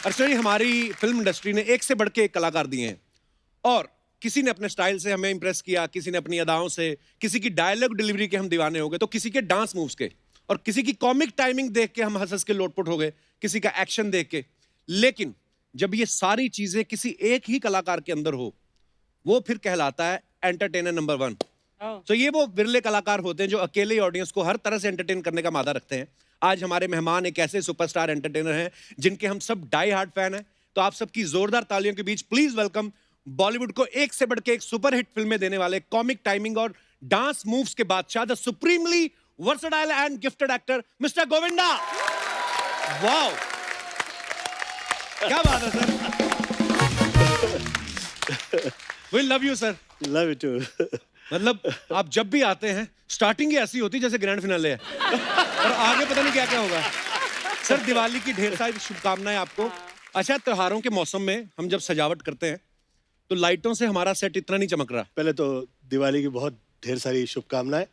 अर्चना जी, हमारी film industry ने एक से बढ़ के एक कलाकार दिए हैं और किसी ने अपने स्टाइल से हमें इंप्रेस किया, किसी ने अपनी अदाओं से, किसी की डायलॉग डिलीवरी के हम दीवाने हो गए, तो किसी के डांस मूव्स के और किसी की कॉमिक टाइमिंग देख के हम हंस हंस के लोटपोट हो गए, किसी का एक्शन देख के। लेकिन जब ये सारी चीजें किसी एक ही कलाकार के अंदर हो, वो फिर कहलाता है एंटरटेनर नंबर 1। तो ये वो विरले कलाकार होते हैं जो अकेले ऑडियंस को हर तरह से एंटरटेन करने का मादा रखते हैं। आज हमारे मेहमान एक ऐसे सुपरस्टार एंटरटेनर हैं जिनके हम सब डाई हार्ड फैन हैं। तो आप सबकी जोरदार तालियों के बीच प्लीज वेलकम बॉलीवुड को एक से बढ़ के एक सुपरहिट फिल्में देने वाले, कॉमिक टाइमिंग और डांस मूव्स के बादशाह, the supremely versatile and gifted actor mister Govinda. Wow, क्या बात है sir. We love you sir. Love you too. मतलब आप जब भी आते हैं स्टार्टिंग ही ऐसी होती है जैसे ग्रैंड फिनाले है और आगे पता नहीं क्या क्या होगा। सर, दिवाली की ढेर सारी शुभकामनाएं आपको। अच्छा, त्योहारों के मौसम में हम जब सजावट करते हैं तो लाइटों से हमारा सेट इतना नहीं चमक रहा। पहले तो दिवाली की बहुत ढेर सारी शुभकामनाएं,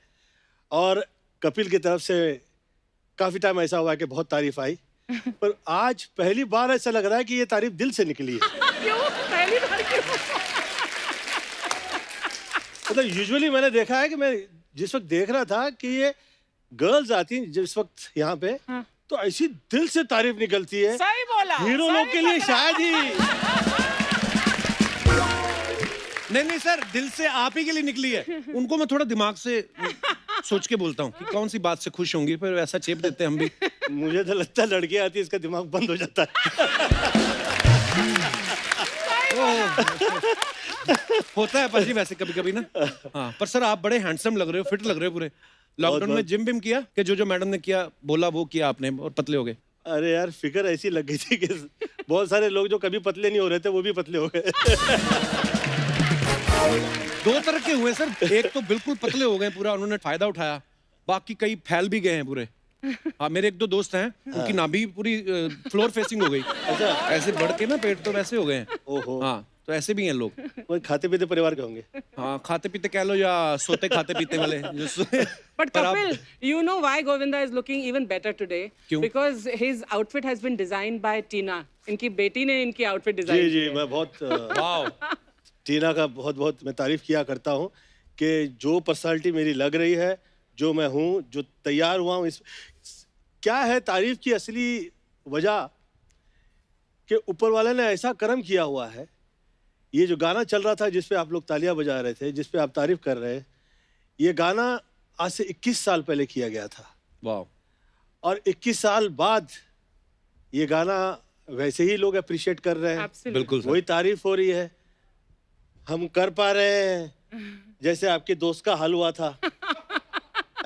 और कपिल की तरफ से काफी टाइम ऐसा हुआ है कि बहुत तारीफ आई, पर आज पहली बार ऐसा लग रहा है कि ये तारीफ दिल से निकली है। क्यों? पहली बार क्यों? मतलब यूजुअली मैंने देखा है कि मैं जिस वक्त देख रहा था कि ये गर्ल्स आती हैं जिस वक्त यहाँ पे, तो ऐसी दिल से तारीफ निकलती है। सही बोला। हीरो लोग के लिए शायद ही। नहीं सर, दिल से आप ही के लिए निकली है। उनको मैं थोड़ा दिमाग से सोच के बोलता हूँ कि कौन सी बात से खुश होंगी, फिर ऐसा चेप देते हैं हम भी। मुझे तो लगता है लड़की आती है इसका दिमाग बंद हो जाता है। होता है पाजी वैसे कभी कभी ना। हाँ, पर सर आप बड़े हैंडसम लग रहे हो, फिट लग रहे हो पूरे। लॉकडाउन में जिम बिम किया कि जो मैडम ने किया बोला वो किया आपने और पतले हो गए? अरे यार, फिकर ऐसी लग गई थी कि बहुत सारे लोग जो कभी पतले नहीं हो रहे थे वो भी पतले हो गए। दो तरह के हुए सर, एक तो बिल्कुल पतले हो गए पूरा, उन्होंने फायदा उठाया, बाकी कई फैल भी गए हैं पूरे। हाँ, मेरे एक दो दोस्त हैं, उनकी नाभि पूरी फ्लोर फेसिंग हो गई। अच्छा, ऐसे बढ़ के ना पेट तो वैसे हो गए हैं। ओहो। हाँ, तो ऐसे भी हैं लोग। वो खाते पीते परिवार के होंगे। हाँ, खाते पीते कह लो या सोते खाते पीते वाले। But Kapil, you know why Govinda is looking even better today? क्यों? Because his outfit has been designed by Tina. इनकी बेटी ने इनकी outfit डिजाइन जी की जी, है। मैं बहुत वाओ, टीना का बहुत बहुत मैं तारीफ किया करता हूँ कि जो पर्सनालिटी मेरी लग रही है, जो मैं हूँ, जो तैयार हुआ हूँ, इस क्या है तारीफ की असली वजह कि ऊपर वाले ने ऐसा कर्म किया हुआ है। ये जो गाना चल रहा था जिस पे आप लोग तालियां बजा रहे थे, जिस पे आप तारीफ कर रहे हैं, ये गाना आज से 21 साल पहले किया गया था। वाओ। और 21 साल बाद ये गाना वैसे ही लोग अप्रिशिएट कर रहे हैं। Absolutely. बिल्कुल सर। वही तारीफ हो रही है, हम कर पा रहे हैं जैसे आपके दोस्त का हाल हुआ था,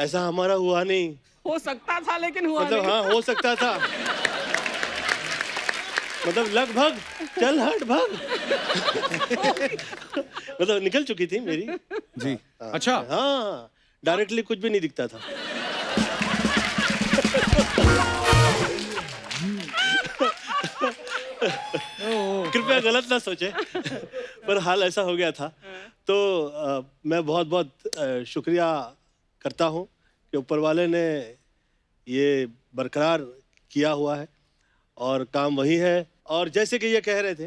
ऐसा हमारा हुआ नहीं। हो सकता था लेकिन हुआ मतलब नहीं। हाँ, हो सकता था, मतलब लगभग चल हट भाग। मतलब निकल चुकी थी मेरी जी। अच्छा, हाँ, डायरेक्टली कुछ भी नहीं दिखता था। कृपया गलत ना सोचे, पर हाल ऐसा हो गया था। तो मैं बहुत बहुत शुक्रिया करता हूँ कि ऊपर वाले ने ये बरकरार किया हुआ है और काम वही है। और जैसे कि ये कह रहे थे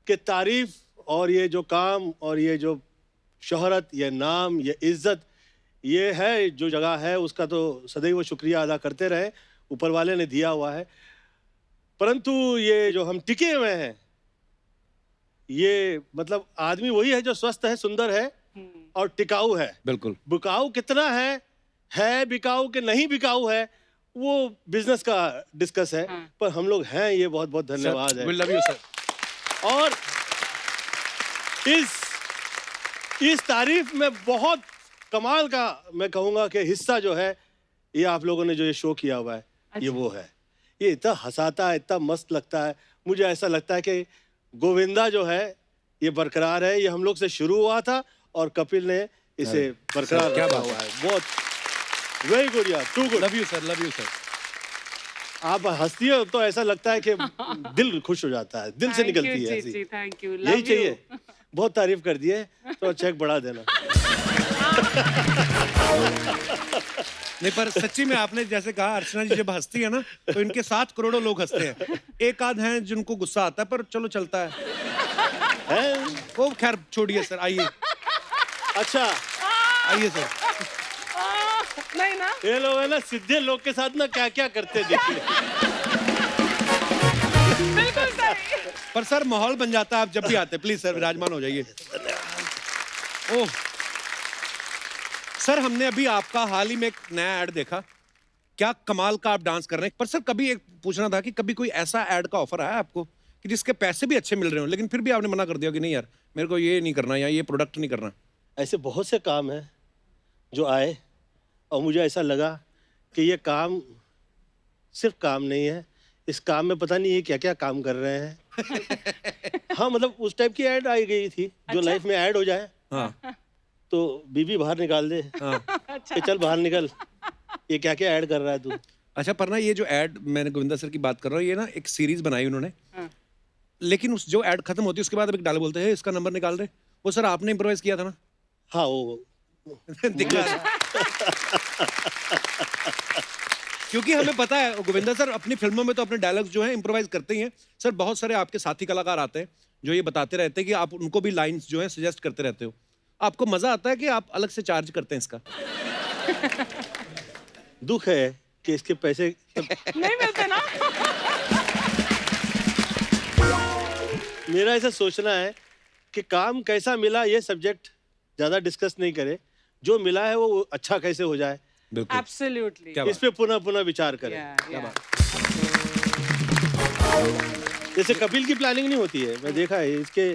कि तारीफ और ये जो काम और ये जो शोहरत, ये नाम, ये इज्जत, ये है जो जगह है, उसका तो सदैव शुक्रिया अदा करते रहे, ऊपर वाले ने दिया हुआ है। परंतु ये जो हम टिके हुए हैं, ये मतलब आदमी वही है जो स्वस्थ है, सुंदर है और टिकाऊ है। बिल्कुल। बिकाऊ कितना है बिकाऊ के नहीं बिकाऊ है, वो बिजनेस का डिस्कस है। पर हम लोग हैं, ये बहुत बहुत धन्यवाद है। We love you sir. और इस तारीफ में बहुत कमाल का मैं कहूँगा कि हिस्सा जो है, ये आप लोगों ने जो ये शो किया हुआ है, ये वो है। ये इतना हंसाता है, इतना मस्त लगता है। मुझे ऐसा लगता है कि गोविंदा जो है ये बरकरार है। ये हम लोग से शुरू हुआ था और कपिल ने इसे बरकरार क्या रखा बात हुआ है। बहुत वेरी गुड यार, too good. Love you sir, love you sir. आप हंसती हो तो ऐसा लगता है कि दिल खुश हो जाता है, दिल से निकलती है ऐसी। Thank you. यही चाहिए। बहुत तारीफ कर दिए तो चेक बढ़ा देना। नहीं, पर सच्ची में आपने जैसे कहा, अर्चना जी जब हंसती है ना तो इनके साथ करोड़ों लोग हंसते हैं। एक आध हैं जिनको गुस्सा आता है, पर चलो चलता है। वो खैर छोड़िए सर, आइए अच्छा, आइए सर। नहीं ना, ये लोग है ना सीधे लोग के साथ ना क्या क्या करते देखिए। बिल्कुल सही। पर सर माहौल बन जाता है आप जब भी आते हैं। प्लीज सर विराजमान हो जाइए। ओह सर, हमने अभी आपका हाल ही में एक नया ऐड देखा, क्या कमाल का आप डांस कर रहे हैं। पर सर कभी एक पूछना था कि कभी कोई ऐसा ऐड का ऑफर आया आपको कि जिसके पैसे भी अच्छे मिल रहे हो, लेकिन फिर भी आपने मना कर दिया कि नहीं यार मेरे को ये नहीं करना या ये प्रोडक्ट नहीं करना? ऐसे बहुत से काम हैं जो आए और मुझे ऐसा लगा कि ये काम सिर्फ काम नहीं है, इस काम में पता नहीं ये क्या क्या काम कर रहे हैं। हाँ, मतलब उस टाइप की ऐड आई गई थी जो लाइफ में ऐड हो जाए हाँ तो बीबी बाहर निकाल दे हाँ। कि चल बाहर निकल, ये क्या क्या ऐड कर रहा है तू। अच्छा, पर ना ये जो ऐड, मैंने गोविंदा सर की बात कर रहा हूँ, ये ना एक सीरीज बनाई उन्होंने, लेकिन उस जो ऐड खत्म होती है उसके बाद अब एक डायलॉग बोलते हैं इसका नंबर निकाल रहे, वो सर आपने इम्प्रोवाइज किया था ना? हाँ, वो दिख रहा है। क्योंकि हमें पता है गोविंदा सर अपनी फिल्मों में तो अपने डायलॉग्स जो हैं इम्प्रोवाइज करते ही हैं। सर बहुत सारे आपके साथी कलाकार आते हैं जो ये बताते रहते हैं कि आप उनको भी लाइंस जो हैं सजेस्ट करते रहते हो। आपको मजा आता है कि आप अलग से चार्ज करते हैं इसका? दुख है कि इसके पैसे नहीं मिलते ना। मेरा ऐसा सोचना है कि काम कैसा मिला ये सब्जेक्ट ज़्यादा डिस्कस नहीं करे, जो मिला है वो अच्छा कैसे हो जाए बिल्कुल। Absolutely. क्या इस पे पुनः पुनः विचार करें। Yeah, yeah. जैसे कपिल की प्लानिंग नहीं होती है, मैं देखा है इसके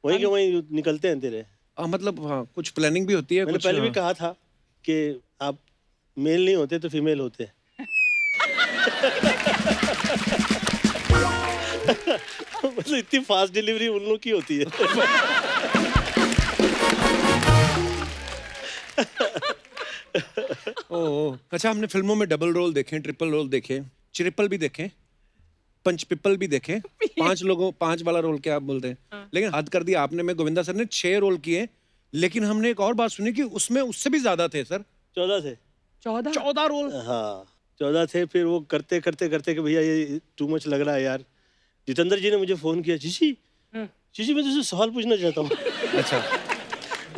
वहीं के वहीं निकलते हैं तेरे। मतलब हाँ, कुछ प्लानिंग भी होती है। मैंने कुछ पहले भी हाँ। कहा था कि आप मेल नहीं होते तो फीमेल होते हैं। मतलब इतनी फास्ट डिलीवरी उन लोग की होती है। ओह अच्छा, हमने फिल्मों में डबल रोल देखे, ट्रिपल रोल देखे, ट्रिपल भी देखे, पंच पिपल भी देखे, 5 वाला रोल क्या आप बोलते हैं, लेकिन हद कर दिया आपने। में गोविंदा सर ने 6 रोल किए, लेकिन हमने एक और बात सुनी कि उसमें उससे भी ज्यादा थे सर। 14 थे। 14 रोल। हाँ 14 थे। फिर वो करते करते करते कि भैया ये टू मच लग रहा है यार। जितेंद्र जी ने मुझे फोन किया, जीजी मैं तुझसे सवाल पूछना चाहता हूँ। अच्छा,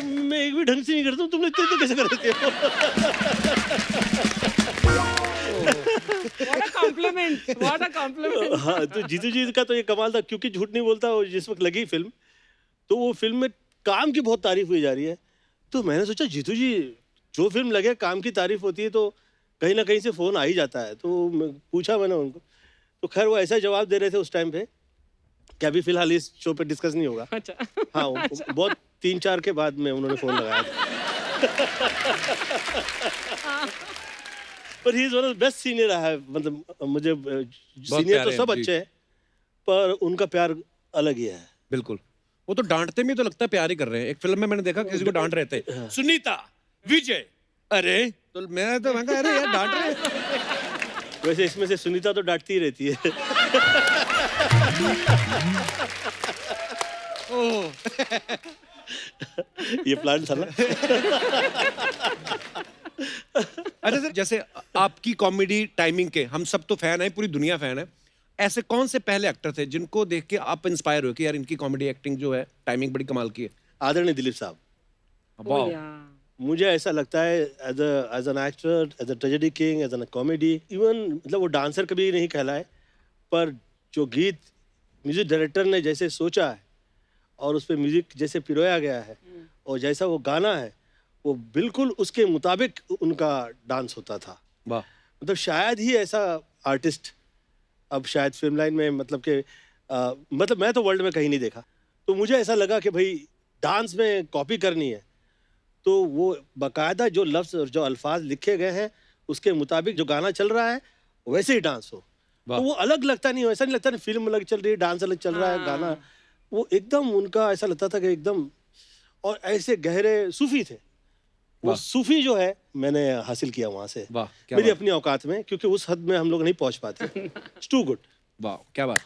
मैं एक भी ढंग से नहीं करता हूँ, तुम इतने कैसे कर देते हो? What a compliment. What a compliment. हाँ, तो जीतू जी का तो ये कमाल था, क्योंकि झूठ नहीं बोलता। वो जिस वक्त लगी फिल्म तो वो फिल्म में काम की बहुत तारीफ हुई जा रही है, तो मैंने सोचा जीतू जी जो फिल्म लगे काम की तारीफ होती है तो कहीं ना कहीं से फोन आ ही जाता है। तो पूछा मैंने उनको, तो खैर वो ऐसा जवाब दे रहे थे उस टाइम पे कि अभी फिलहाल इस शो पे डिस्कस नहीं होगा। अच्छा। हाँ, बहुत 3-4 के बाद में उन्होंने फोन लगाया था। पर he is one of the best senior रहा है। मतलब मुझे सीनियर तो प्यारे सब हैं, जी। अच्छे हैं, पर उनका प्यार अलग ही है। बिल्कुल। वो तो डांटते भी तो लगता है प्यार ही कर रहे हैं। एक फिल्म में मैंने देखा किसी को डांट रहे थे, सुनीता, विजय, अरे तो मैं कहा अरे यार डांट रहे हैं। वैसे इसमें से सुनीता तो डांटती ही रहती है। ओह ये प्लान था ना। अच्छा सर, जैसे आपकी कॉमेडी टाइमिंग के हम सब तो फैन हैं, पूरी दुनिया फैन है, ऐसे कौन से पहले एक्टर थे जिनको देख के आप इंस्पायर हुए कि यार इनकी कॉमेडी एक्टिंग जो है टाइमिंग बड़ी कमाल की है? आदरणीय दिलीप साहब। Oh, yeah. मुझे ऐसा लगता है as an actor, as a tragedy king, as an comedy, even मतलब वो डांसर कभी नहीं कहलाए, पर जो गीत म्यूजिक डायरेक्टर ने जैसे सोचा है और उस पर म्यूजिक जैसे पिरोया गया है और जैसा वो गाना है वो बिल्कुल उसके मुताबिक उनका डांस होता था। वाह। मतलब शायद ही ऐसा आर्टिस्ट अब शायद फिल्म लाइन में, मतलब कि मतलब मैं तो वर्ल्ड में कहीं नहीं देखा। तो मुझे ऐसा लगा कि भाई डांस में कॉपी करनी है तो वो बाकायदा जो लफ्ज़ और जो अल्फाज लिखे गए हैं उसके मुताबिक जो गाना चल रहा है वैसे ही डांस हो। तो वो अलग लगता नहीं हो, ऐसा नहीं लगता नहीं फिल्म अलग चल रही है डांस अलग चल रहा है, गाना वो एकदम उनका ऐसा लगता था कि एकदम, और ऐसे गहरे सूफी थे वो। सूफी जो है मैंने हासिल किया वहां से, वाह, क्या मेरी बात। अपनी औकात में, क्योंकि उस हद में हम लोग नहीं पहुंच पाते। It's too good. वाह, क्या बात।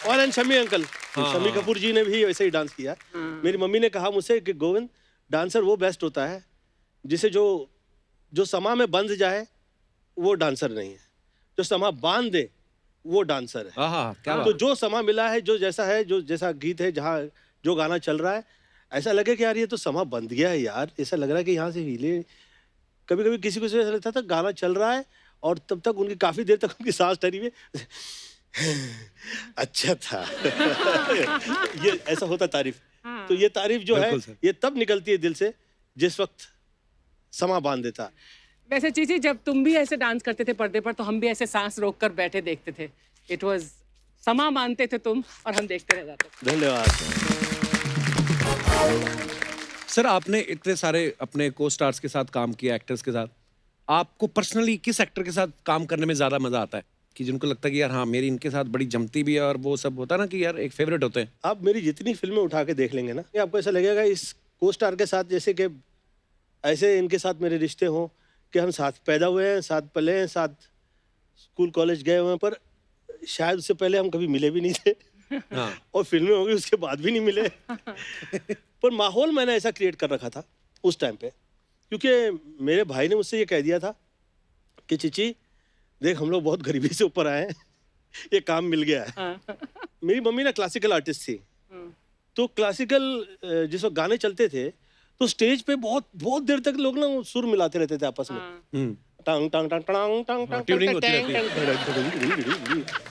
और एंड शमी अंकल, शमी कपूर जी ने भी वैसे ही डांस किया। मेरी मम्मी ने कहा मुझसे कि गोविंद, डांसर वो बेस्ट होता है जिसे जो समा में बंध जाए वो डांसर नहीं है, जो समा बांध दे वो डांसर है। हाँ, क्या तो बात। जो समा मिला है, जो जैसा है, जो जैसा गीत है, जहाँ जो गाना चल रहा है, ऐसा लगे कि यार ये तो समा बंध गया है यार, ऐसा लग रहा है कि यहाँ से हिले। कभी कभी किसी को ऐसा लगता था गाना चल रहा है और तब तक उनकी काफी देर तक उनकी सांस ठहरी हुई अच्छा था ये ऐसा होता तारीफ। तो ये तारीफ जो है बिल्कुल सर। ये तब निकलती है दिल से जिस वक्त समा बांध देता। वैसे चीची, जब तुम भी ऐसे डांस करते थे पर्दे पर, तो हम भी ऐसे सांस रोक कर बैठे देखते थे। इट वाज समा मानते थे तुम और हम देखते रह जाते थे। धन्यवाद। सर आपने इतने सारे अपने को स्टार्स के साथ काम किया, एक्टर्स के साथ, आपको पर्सनली किस एक्टर के साथ काम करने में ज्यादा मजा आता है कि जिनको लगता है कि यार हाँ मेरी इनके साथ बड़ी जमती भी है, और वो सब होता है ना कि यार एक फेवरेट होते हैं? आप मेरी जितनी फिल्में उठा के देख लेंगे ना, कि आपको ऐसा लगेगा इस को स्टार के साथ जैसे कि ऐसे इनके साथ मेरे रिश्ते हों कि हम साथ पैदा हुए हैं, साथ पले हैं, साथ स्कूल कॉलेज गए हुए हैं, पर शायद उससे पहले हम कभी मिले भी नहीं थे। हाँ। और फिल्में होंगी उसके बाद भी नहीं मिले। पर माहौल मैंने ऐसा क्रिएट कर रखा था उस टाइम पे, क्योंकि मेरे भाई ने मुझसे ये कह दिया था कि चिची देख हम लोग बहुत गरीबी से ऊपर आए हैं, ये काम मिल गया है। मेरी मम्मी ना क्लासिकल आर्टिस्ट थी, तो क्लासिकल जिस वक्त गाने चलते थे तो स्टेज पे बहुत बहुत देर तक लोग ना सुर मिलाते रहते थे आपस में। टांग टांग टांग टांग टांग टांग ट्यूनिंग होती ये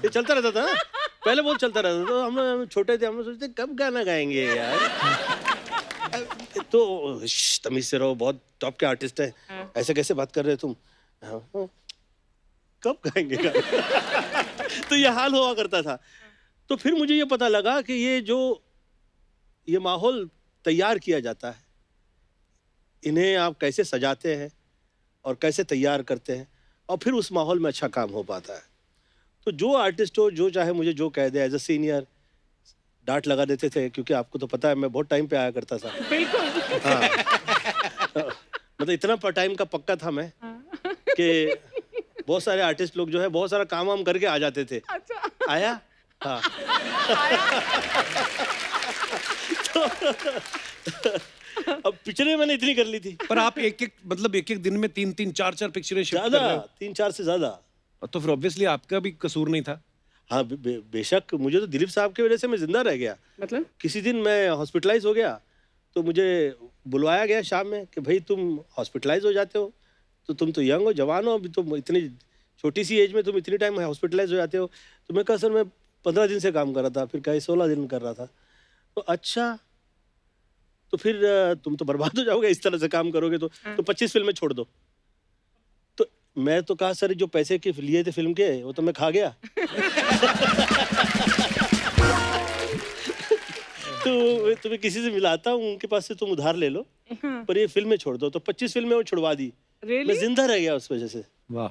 चलता रहता था ना, पहले बहुत चलता रहता था। तो हम छोटे थे, हम सोचते कब गाना गाएंगे यार। तो तमीज से रहो, बहुत टॉप के आर्टिस्ट है, ऐसे कैसे बात कर रहे हो तुम, कब गाएंगे गाना। तो ये हाल हुआ करता था। तो फिर मुझे ये पता लगा कि ये माहौल तैयार किया जाता है, इन्हें आप कैसे सजाते हैं और कैसे तैयार करते हैं, और फिर उस माहौल में अच्छा काम हो पाता है। तो जो आर्टिस्ट हो, जो चाहे मुझे जो कह दे, एज अ सीनियर डांट लगा देते थे, क्योंकि आपको तो पता है मैं बहुत टाइम पे आया करता था। बिल्कुल। हाँ। मतलब इतना टाइम का पक्का था मैं कि बहुत सारे आर्टिस्ट लोग जो है बहुत सारा काम वाम करके आ जाते थे। अच्छा। आया? हाँ। अब पिक्चरें मैंने इतनी कर ली थी। पर आप एक एक दिन में 3-3 4-4 पिक्चरें शिफ्ट कर ज्यादा, रहे हो, 3-4 से ज्यादा। तो फिर ऑब्वियसली आपका भी कसूर नहीं था। हाँ बेशक, मुझे तो दिलीप साहब की वजह से मैं जिंदा रह गया। मतलब किसी दिन मैं हॉस्पिटलाइज हो गया, तो मुझे बुलवाया गया शाम में कि भाई तुम हॉस्पिटलाइज हो जाते हो, तो तुम तो यंग हो, जवान हो, अभी तुम इतनी छोटी सी एज में तुम इतनी टाइम हॉस्पिटलाइज हो जाते हो। तो मैं कहा सर मैं 15 दिन से काम कर रहा था, फिर कहीं 16 दिन कर रहा था। तो अच्छा, तो फिर तुम तो बर्बाद हो जाओगे इस तरह से काम करोगे, तो 25 फिल्में छोड़ दो। तो मैं तो कहा सर जो पैसे के लिए थे फिल्म के वो तो मैं खा गया। तो तुम्हें किसी से मिलाता हूँ, उनके पास से तुम उधार ले लो, पर ये फिल्में छोड़ दो। तो 25 फिल्में वो छुड़वा दी। Really? मैं जिंदा रह गया उस वजह से। वाह।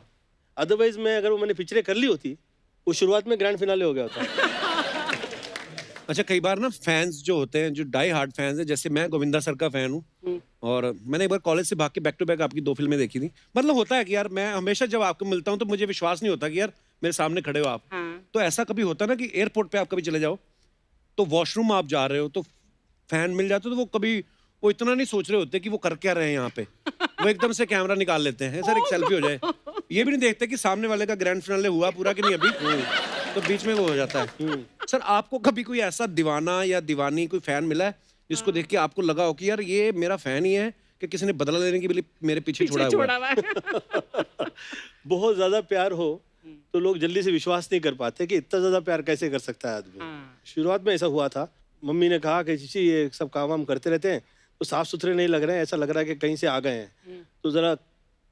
अदरवाइज मैं अगर वो मैंने पिक्चरें कर ली होती, वो शुरुआत में ग्रैंड फिनाले हो गया होता। अच्छा, कई बार ना फैंस जो होते हैं, जो डाई हार्ड फैंस हैं, जैसे मैं गोविंदा सर का फैन हूँ, और मैंने एक बार कॉलेज से भाग के बैक टू बैक आपकी 2 फिल्में देखी थी। मतलब होता है कि यार मैं हमेशा जब आपको मिलता हूँ तो मुझे विश्वास नहीं होता कि यार मेरे सामने खड़े हो आप। तो ऐसा कभी होता ना कि एयरपोर्ट पे आप कभी चले जाओ, तो वॉशरूम आप जा रहे हो, तो फैन मिल जाते, तो वो कभी वो इतना नहीं सोच रहे होते कि वो कर क्या रहे हैं यहाँ पे, वो एकदम से कैमरा निकाल लेते हैं, सर एक सेल्फी हो जाए। ये भी नहीं देखते कि सामने वाले का ग्रैंड फिनाले हुआ पूरा कि नहीं अभी, तो बीच में वो हो जाता है। सर आपको कभी कोई ऐसा दीवाना या दीवानी कोई फैन मिला है जिसको देख के आपको लगा हो कि यार ये मेरा फैन ही है, कि किसी ने बदला लेने के लिए मेरे पीछे छोड़ा हुआ है? बहुत ज्यादा प्यार हो तो लोग जल्दी से विश्वास नहीं कर पाते कि इतना ज्यादा प्यार कैसे कर सकता है आदमी। शुरुआत में ऐसा हुआ था, मम्मी ने कहा कि चीची ये सब काम वाम करते रहते हैं तो साफ सुथरे नहीं लग रहे हैं, ऐसा लग रहा है कि कहीं से आ गए हैं, तो जरा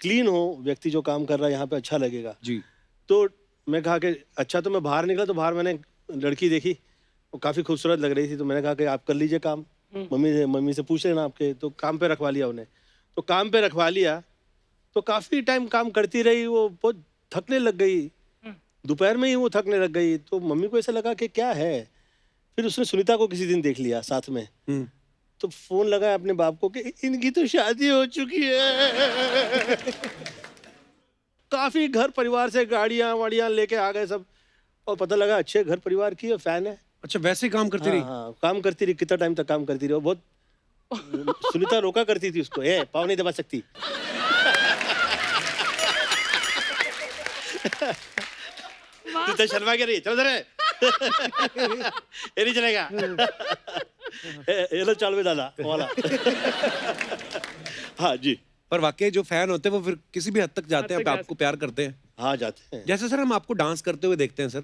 क्लीन हो व्यक्ति जो काम कर रहा है यहाँ पे, अच्छा लगेगा जी। तो मैं कहा कि अच्छा। तो मैं बाहर निकला, तो बाहर मैंने लड़की देखी, वो काफी खूबसूरत लग रही थी, तो मैंने कहा कि आप कर लीजिए काम, मम्मी से पूछ लेना आपके। तो काम पे रखवा लिया उन्हें, तो काम पे रखवा लिया, तो काफी टाइम काम करती रही, वो बहुत थकने लग गई, दोपहर में ही वो थकने लग गई। तो मम्मी को ऐसा लगा कि क्या है, फिर उसने सुनीता को किसी दिन देख लिया साथ में, तो फोन लगाया अपने बाप को कि इनकी तो शादी हो चुकी है। काफी घर परिवार से गाड़ियां वाड़ियां लेके आ गए सब, और पता लगा अच्छे घर परिवार की फैन है। अच्छा, वैसे ही काम करती रही? हाँ, काम करती रही, कितना टाइम तक काम करती रही, बहुत सुनीता रोका करती थी उसको, ए पाँव नहीं दबा सकती। तू तो शर्मा के रही, चलो जरा। ये नहीं चलेगा। ये लो चालवे दादा वाला। हाँ जी। पर वाकई जो फैन होते हैं वो फिर किसी भी हद तक जाते हैं, हद तक आपको प्यार करते हैं। हाँ जाते हैं। जैसे सर हम आपको डांस करते हुए देखते हैं सर,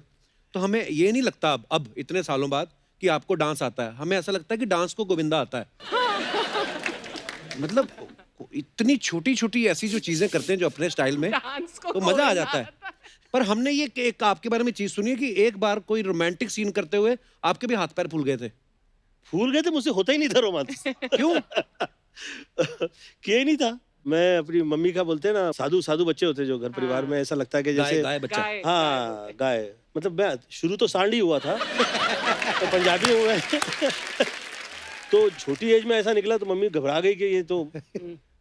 तो हमें ये नहीं लगता अब इतने सालों बाद कि आपको डांस आता है। हमें ऐसा लगता है कि डांस को गोविंदा आता है। मतलब इतनी छोटी छोटी ऐसी जो चीजें करते हैं जो अपने स्टाइल में, डांस को तो मजा आ गोविंदा जाता है। आता है। पर हमने ये एक आपके बारे में चीज सुनी है कि एक बार कोई रोमांटिक सीन करते हुए आपके भी हाथ पैर फूल गए थे। फूल गए थे, मुझसे होता ही नहीं था रोमांस। क्यों? किया ही नहीं था। मैं अपनी मम्मी का बोलते हैं ना, साधु साधु बच्चे होते हैं जो घर परिवार में, ऐसा लगता है कि गाय जैसे गाय बच्चा। गाय, हाँ गाय। मतलब मैं शुरू तो सांड ही हुआ था, तो पंजाबी हुआ है। तो छोटी एज में ऐसा निकला तो मम्मी घबरा गई कि ये तो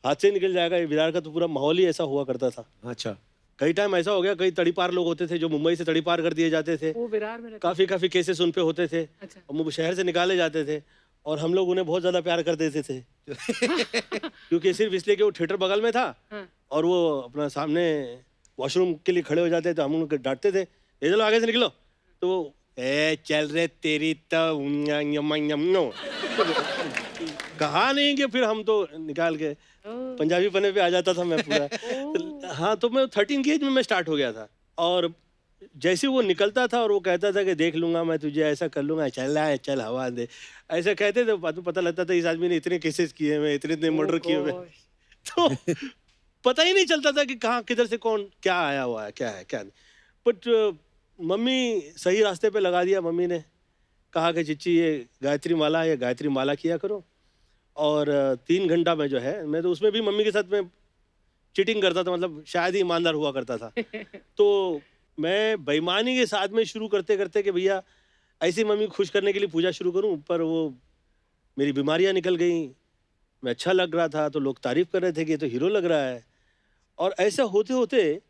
हाथ से निकल जाएगा। ये विरार का तो पूरा माहौल ही ऐसा हुआ करता था। अच्छा। कई टाइम ऐसा हो गया, कई तड़ी पार लोग होते थे जो मुंबई से तड़ी पार कर दिए जाते थे। वो विरार में रहते काफी काफी केसेस उन पे होते थे। अच्छा। और वो शहर से निकाले जाते थे और हम लोग उन्हें बहुत ज्यादा प्यार कर देते थे। क्योंकि सिर्फ इसलिए कि वो थिएटर बगल में था हाँ। और वो अपना सामने वॉशरूम के लिए खड़े हो जाते तो हम उनको डांटते थे, ये चलो आगे से निकलो। तो वो ए चल रे तेरी तो कहा नहीं कि फिर हम तो निकाल के पंजाबी पने पे आ जाता था मैं पूरा। हाँ, तो मैं 13 की एज में मैं स्टार्ट हो गया था। और जैसे वो निकलता था और वो कहता था कि देख लूंगा मैं तुझे, ऐसा कर लूंगा, चल रहा है, चल हवा दे, ऐसा कहते थे। बाद में पता लगता था इस आदमी ने इतने केसेस किए हुए, इतने इतने मर्डर किए हुए। तो पता ही नहीं चलता था कि कहाँ किधर से कौन क्या आया हुआ है, क्या है क्या नहीं। बट मम्मी सही रास्ते पे लगा दिया। मम्मी ने कहा कि चिच्ची ये गायत्री माला है, ये गायत्री माला किया करो। और 3 घंटा में जो है, मैं तो उसमें भी मम्मी के साथ में चीटिंग करता था, मतलब शायद ही ईमानदार हुआ करता था। तो मैं बेईमानी के साथ में शुरू करते करते कि भैया ऐसी मम्मी खुश करने के लिए पूजा शुरू करूं, पर वो मेरी बीमारियां निकल गई। मैं अच्छा लग रहा था तो लोग तारीफ कर रहे थे कि ये तो हीरो लग रहा है। और ऐसा होते होते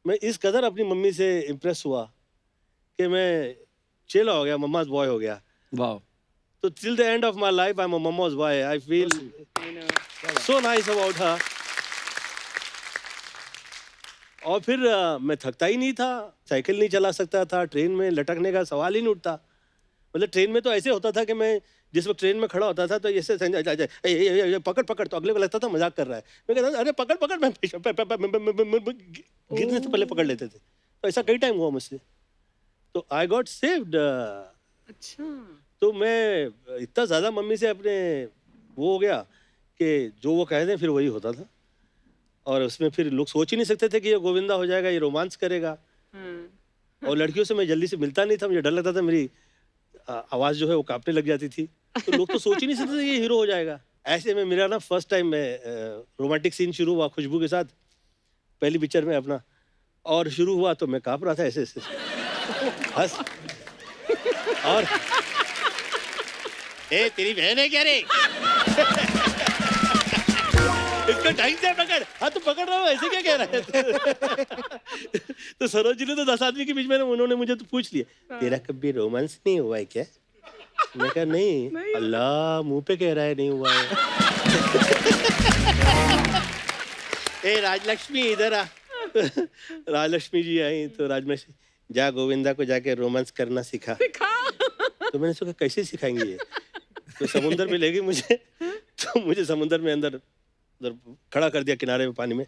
मैं इस कदर अपनी मम्मी से इम्प्रेस हुआ कि मैं चेला हो गया, मम्माज बॉय हो गया। वाह। तो till the end of my life I'm a mama's boy. I feel so nice about her. और फिर मैं थकता ही नहीं था, साइकिल नहीं चला सकता था, ट्रेन में लटकने का सवाल ही नहीं उठता। मतलब ट्रेन में तो ऐसे होता था कि मैं जिस वक्त ट्रेन में खड़ा होता था तो ऐसे पकड़ पकड़, तो अगले को लगता था मजाक कर रहा है। मैं कहता था अरे पकड़ पकड़, मैं गिरने से पहले पकड़ लेते थे। तो ऐसा कई टाइम हुआ मुझसे, तो आई गॉट सेव्ड। अच्छा। तो मैं इतना ज़्यादा मम्मी से अपने वो हो गया कि जो वो कहते हैं फिर वही होता था। और उसमें फिर लोग सोच ही नहीं सकते थे कि ये गोविंदा हो जाएगा, ये रोमांस करेगा। और लड़कियों से मैं जल्दी से मिलता नहीं था, मुझे डर लगता था मेरी आवाज़ जो है वो कांपने लग जाती थी। तो लोग तो सोच ही नहीं सकते थे ये हीरो हो जाएगा। ऐसे में मेरा ना फर्स्ट टाइम में रोमांटिक सीन शुरू हुआ खुशबू के साथ, पहली पिक्चर में अपना। और शुरू हुआ तो मैं काँप रहा था ऐसे ऐसे बस। और ए तेरी बहन है क्या रे? इसको ढंग से पकड़। हाँ तो पकड़ रहा हूँ, ऐसे क्या कह रहा है? तो सरोज जी ने तो 10 आदमी के बीच में उन्होंने मुझे तो पूछ लिया, तेरा कभी रोमांस नहीं हुआ है क्या? मैं कहा नहीं। अल्लाह, मुंह पे कह रहा है नहीं हुआ है। ए राजलक्ष्मी इधर आ। राजलक्ष्मी जी आई तो राजलक्ष्मी, जा गोविंदा को जाके रोमांस करना सिखा। तो मैंने सोचा कैसे सिखाएंगे ये? तो समुंदर में ले गई मुझे। तो मुझे समुंदर में अंदर खड़ा कर दिया किनारे में पानी में।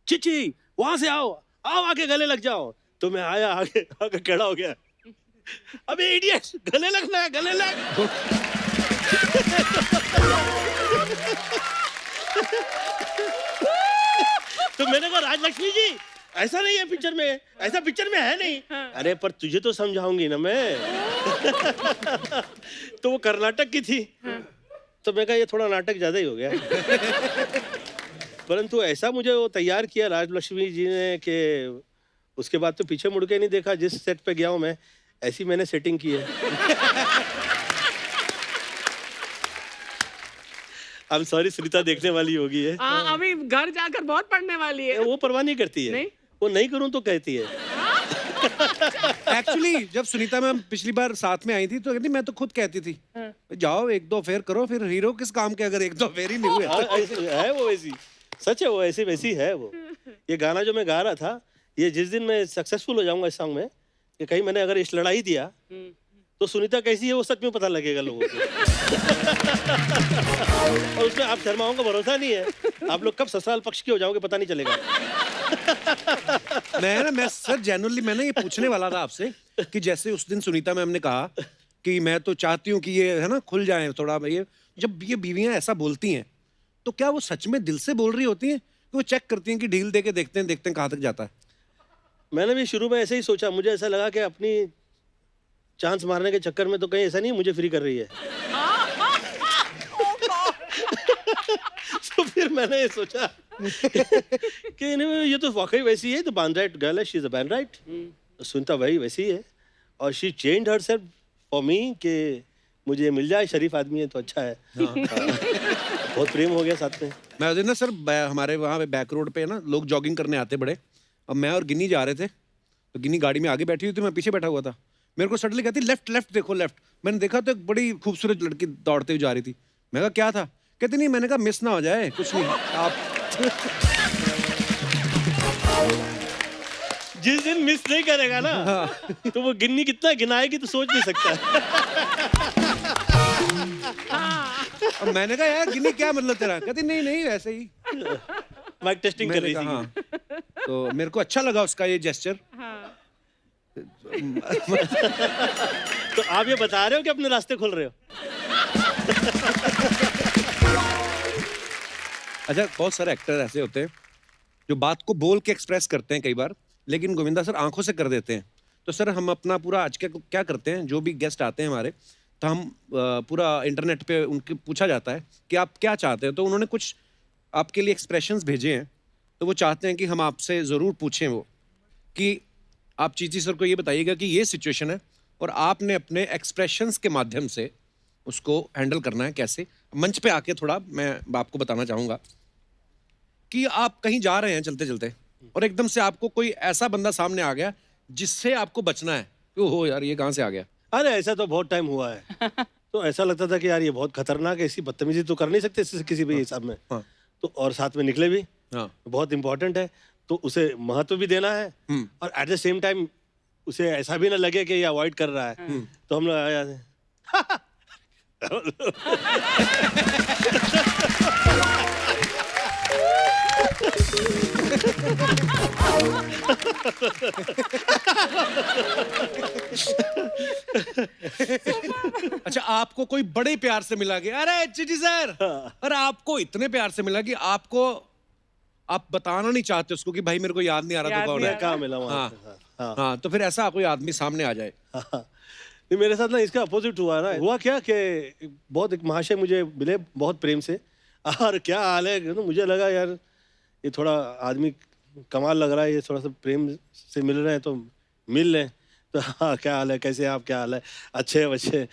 चिची वहां से आओ, आओ आके गले लग जाओ। तो मैं आया, आगे आके खड़ा हो गया। अबे इडियट, गले लगना है, गले लग। तो मैंने कहा राजलक्ष्मी जी ऐसा नहीं है पिक्चर में, ऐसा पिक्चर में है नहीं। अरे पर तुझे तो समझाऊंगी ना मैं। तो वो कर्नाटक की थी। तो मैं कहा ये थोड़ा नाटक ज्यादा ही हो गया। परंतु ऐसा मुझे वो तैयार किया राजलक्ष्मी जी ने कि उसके बाद तो पीछे मुड़ के नहीं देखा। जिस सेट पे गया हूँ मैं, ऐसी मैंने सेटिंग की है। I'm sorry, सुनीता देखने वाली होगी है। अभी घर जाकर बहुत पढ़ने वाली है। वो परवाह नहीं करती है। नहीं? वो नहीं करूं तो कहती है। एक्चुअली जब सुनीता मैम पिछली बार साथ में आई थी तो कहती मैं तो खुद कहती थी जाओ एक दो फेर करो, फिर हीरो किस काम के अगर एक दो फेर ही नहीं हुए। हाँ, है वो वैसी, सच है वो ऐसी वैसी है वो। ये गाना जो मैं गा रहा था, ये जिस दिन मैं सक्सेसफुल हो जाऊंगा इस सॉन्ग में, कि कहीं मैंने अगर इस लड़ाई दिया तो सुनीता कैसी है वो सच में पता लगेगा लोगों को। और उसमें आप शर्माओं का भरोसा नहीं है, आप लोग कब ससुराल पक्ष के हो जाओगे पता नहीं चलेगा। मैं सर जेन्युइनली मैंने ये पूछने वाला था आपसे कि जैसे उस दिन सुनीता मैम ने कहा कि मैं तो चाहती हूँ कि ये है ना खुल जाए थोड़ा, ये जब ये बीवियां ऐसा बोलती हैं तो क्या वो सच में दिल से बोल रही होती हैं कि वो चेक करती हैं कि ढील दे के देखते हैं कहाँ तक जाता है? मैंने भी शुरू में ऐसे ही सोचा, मुझे ऐसा लगा कि अपनी चांस मारने के चक्कर में तो कहीं ऐसा नहीं मुझे फ्री कर रही है। तो फिर मैंने ये सोचा कि ये तो वाकई वैसी है, तो बैंड राइट गर्ल है, she is a band right. Sunita भाई वैसी है और she changed herself for me कि मुझे मिल जाए, शरीफ आदमी है तो अच्छा है। बहुत प्रेम हो गया साथ में। मैं उस दिन ना सर हमारे वहाँ पे बैक रोड पे ना लोग जॉगिंग करने आते बड़े, अब मैं और गिन्नी जा रहे थे तो गिन्नी गाड़ी में आगे बैठी हुई थी, मैं पीछे बैठा हुआ था। मेरे को सडनली कहती लेफ्ट लेफ्ट देखो लेफ्ट। मैंने देखा तो एक बड़ी खूबसूरत लड़की दौड़ते हुए जा रही थी। मैं कहा क्या था? कहती नहीं, मैंने कहा मिस ना हो जाए, कुछ नहीं आप। जिस दिन मिस नहीं करेगा ना तो वो गिन्नी कितना गिनाएगी तो सोच नहीं सकता। अब मैंने कहा यार गिन्नी क्या मतलब तेरा? कहती नहीं नहीं वैसे ही माइक टेस्टिंग कर रही थी। हाँ। तो मेरे को अच्छा लगा उसका ये जेस्चर। तो आप ये बता रहे हो कि अपने रास्ते खोल रहे हो? अच्छा, बहुत सारे एक्टर ऐसे होते हैं जो बात को बोल के एक्सप्रेस करते हैं कई बार, लेकिन गोविंदा सर आंखों से कर देते हैं। तो सर हम अपना पूरा आज क्या करते हैं, जो भी गेस्ट आते हैं हमारे, तो हम पूरा इंटरनेट पे उनके पूछा जाता है कि आप क्या चाहते हैं, तो उन्होंने कुछ आपके लिए एक्सप्रेशंस भेजे हैं। तो वो चाहते हैं कि हम आपसे ज़रूर पूछें वो कि आप चीची सर को ये बताइएगा कि ये सिचुएशन है और आपने अपने एक्सप्रेशंस के माध्यम से उसको हैंडल करना है। कैसे? मंच पे आके थोड़ा मैं आपको बताना चाहूँगा कि आप कहीं जा रहे हैं चलते चलते और एकदम से आपको कोई ऐसा बंदा सामने आ गया जिससे आपको बचना है। ओहो यार, ये कहाँ से आ गया? अरे ऐसा तो बहुत टाइम हुआ है। तो ऐसा लगता था कि यार ये बहुत खतरनाक है, ऐसी बदतमीजी तो कर नहीं सकते इससे किसी भी हिसाब में। हाँ। तो और साथ में निकले भी। हाँ। बहुत इंपॉर्टेंट है, तो उसे महत्व भी देना है और एट द सेम टाइम उसे ऐसा भी ना लगे कि ये अवॉइड कर रहा है। तो हम लोग आया अच्छा, आपको कोई बड़े प्यार से मिला कि अरे चिटी सर, और आपको इतने प्यार से मिला कि आप बताना नहीं चाहते उसको कि भाई मेरे को याद नहीं आ रहा तो कौन है। कहाँ मिला वहाँ हाँ, पे। हाँ। हाँ, तो फिर ऐसा कोई आदमी सामने आ जाए। हाँ। नहीं, मेरे साथ ना इसका अपोजिट हुआ ना। हुआ क्या कि बहुत एक महाशय मुझे मिले बहुत प्रेम से, और क्या हाल है, तो मुझे लगा यार ये थोड़ा आदमी कमाल लग रहा है, ये थोड़ा सा प्रेम से मिल रहे हैं तो मिल लें। तो हाँ, क्या हाल है, कैसे हैं आप, क्या हाल है, अच्छे अच्छे।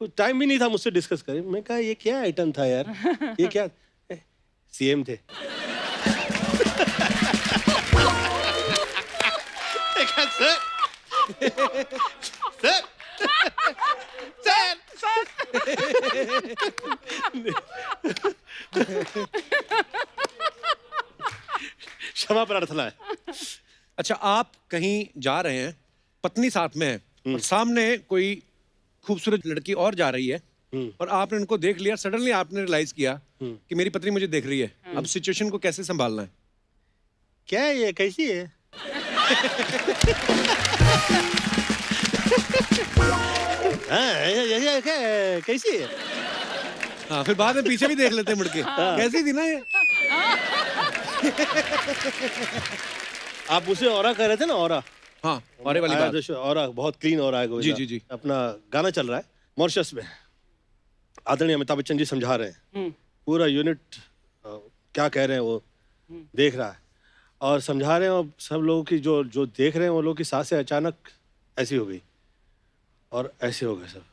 टाइम भी नहीं था मुझसे डिस्कस करें। मैं कहा ये क्या आइटम था यार, ये क्या सीएम थे। सर क्षमा प्रार्थना है। अच्छा, आप कहीं जा रहे हैं, पत्नी साथ में है और सामने कोई खूबसूरत लड़की और जा रही है और आपने उनको देख लिया, सडनली आपने रियलाइज किया कि मेरी पत्नी मुझे देख रही है। अब सिचुएशन को कैसे संभालना है? क्या है ये, कैसी है? हाँ, कैसी है? हाँ, फिर बाद में पीछे भी देख लेते हैं मुड़ के। कैसी थी ना ये? आप उसे ऑरा कह रहे थे ना, ऑरा। हाँ, ऑरे वाली बात। ऑरा बहुत क्लीन ऑरा है। जी जी जी। अपना गाना चल रहा है मॉरिशस में, आदरणीय अमिताभ बच्चन जी समझा रहे हैं, पूरा यूनिट क्या कह रहे हैं वो देख रहा है और समझा रहे हैं, और सब लोगों की जो देख रहे हैं वो लोगों की सांसें अचानक ऐसी हो गई और ऐसे हो गए सब।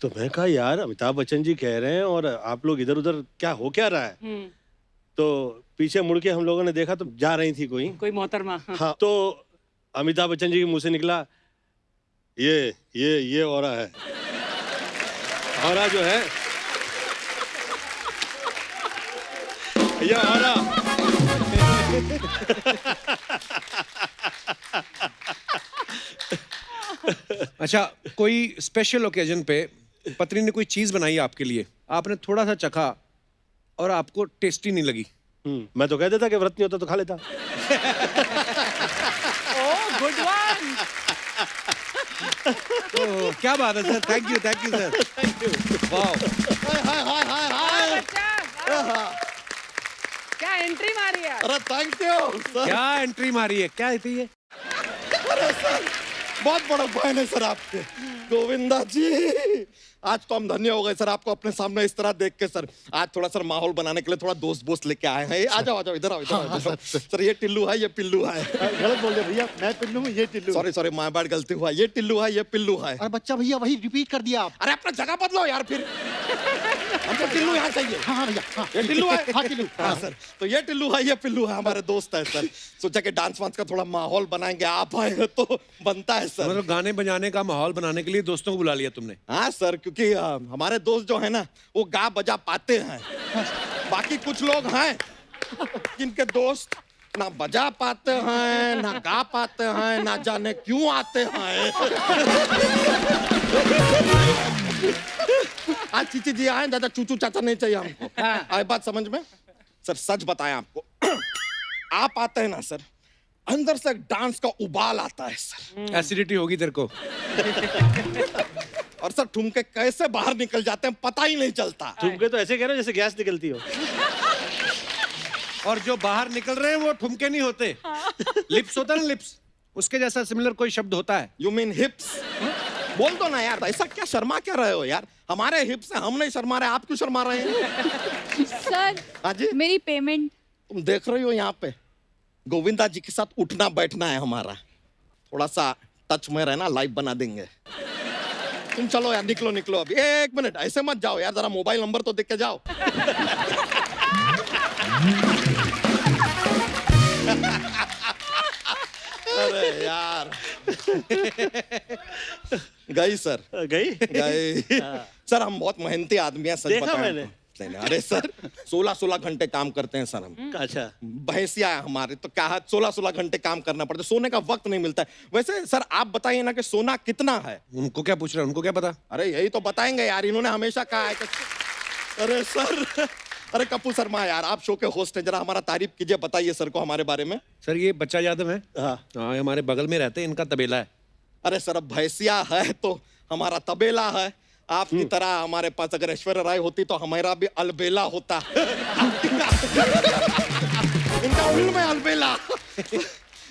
तो मैं कहा यार अमिताभ बच्चन जी कह रहे हैं और आप लोग इधर उधर क्या हो क्या रहा है। तो पीछे मुड़ के हम लोगों ने देखा तो जा रही थी कोई मोहतरमा। हाँ, तो अमिताभ बच्चन जी के मुंह से निकला, ये औरा है। औरा जो है, ये औरा। अच्छा, कोई स्पेशल ओकेजन पे पत्नी ने कोई चीज बनाई आपके लिए, आपने थोड़ा सा चखा और आपको टेस्टी नहीं लगी? मैं तो कह देता कि व्रत नहीं होता तो खा लेता। Oh good one. ओह, क्या बात है sir, thank you sir, thank you. Wow, क्या एंट्री मारी है। अरे थैंक यू। क्या एंट्री मारी है, क्या थी ये? बहुत बड़ा फैन है सर आपके, गोविंदा जी। आज तो हम धन्य हो गए सर आपको अपने सामने इस तरह देख के सर। आज थोड़ा सर माहौल बनाने के लिए थोड़ा दोस्त लेके आए हैं। आ जाओ इधर आओ, सर ये टिल्लू है, ये पिल्लू है। गलत बोल रहे भैया, मैं पिल्लू हूँ, ये टिल्लू। सॉरी माय बैड, गलती हुआ। ये टिल्लू है, ये पिल्लू है। अरे बच्चा भैया वही रिपीट कर दिया आप। अरे अपना जगह बदलो यार फिर। हमको टिल्लू यहाँ चाहिए। हाँ भैया, हाँ ये टिल्लू है। हाँ टिल्लू। हाँ सर, तो ये टिल्लू है, ये पिल्लू है, हमारे दोस्त है सर। सोचा कि डांस वांस का थोड़ा माहौल बनाएंगे, आप आए हो तो बनता है सर। मतलब गाने बजाने का माहौल बनाने के लिए दोस्तों को बुला लिया तुमने? हाँ सर, क्योंकि हमारे दोस्त जो है ना वो गा बजा पाते हैं। बाकी कुछ लोग हैं जिनके दोस्त ना बजा पाते हैं, ना गा पाते हैं, ना जाने क्यों आते हैं। आज चीची जी आए, दादा चूचू चाचा नहीं चाहिए हमको। आए बात समझ में? सर सच बताएं आपको, आप आते हैं ना सर, अंदर से डांस का उबाल आता है सर। एसिडिटी होगी तेरे को। और सर ठुमके कैसे बाहर निकल जाते हैं पता ही नहीं चलता। ठुमके तो ऐसे कह रहे हो जैसे गैस निकलती हो। और जो बाहर निकल रहे हैं वो ठुमके नहीं होते, लिप्स होता है ना, लिप्स, उसके जैसा सिमिलर कोई शब्द होता है। You mean हिप्स? बोल दो ना यार, ऐसा क्या शर्मा क्या रहे हो यार? हमारे हिप्स हैं, हम नहीं शर्मा रहे, आप क्यों शर्मा रहे हैं? सर हाँ जी, मेरी पेमेंट। तुम देख रही हो यहाँ पे गोविंदा जी के साथ उठना बैठना है हमारा। थोड़ा सा टच में रहना, लाइव बना देंगे। तुम चलो यार, निकलो अभी। एक मिनट, ऐसे मत जाओ यार, जरा मोबाइल नंबर तो देख के जाओ। अरे यार गई सर, गई गई। सर हम बहुत मेहनती आदमी हैं, सच देखा बताएं मैंने। तो। नहीं, अरे सर 16 घंटे काम करते हैं सर हम। अच्छा, भैंसिया है हमारे, तो क्या है 16 घंटे काम करना पड़ता है, सोने का वक्त नहीं मिलता है। वैसे सर आप बताइए ना कि सोना कितना है? उनको क्या पूछ रहे हैं, उनको क्या पता? अरे यही तो बताएंगे यार, इन्होंने हमेशा कहा है कि अरे सर, अरे कपूर शर्मा यार, आप शो के होस्ट हैं, जरा हमारा तारीफ कीजिए, बताइए सर को हमारे बारे में। सर ये बच्चा यादव है, हाँ हाँ, ये हमारे बगल में रहते हैं, इनका तबेला है। अरे सर अब भैंसिया है तो हमारा तबेला है। आपकी तरह हमारे पास अगर ऐश्वर्या राय होती तो हमारा भी अलबेला होता। इनका फिल्म है अलबेला।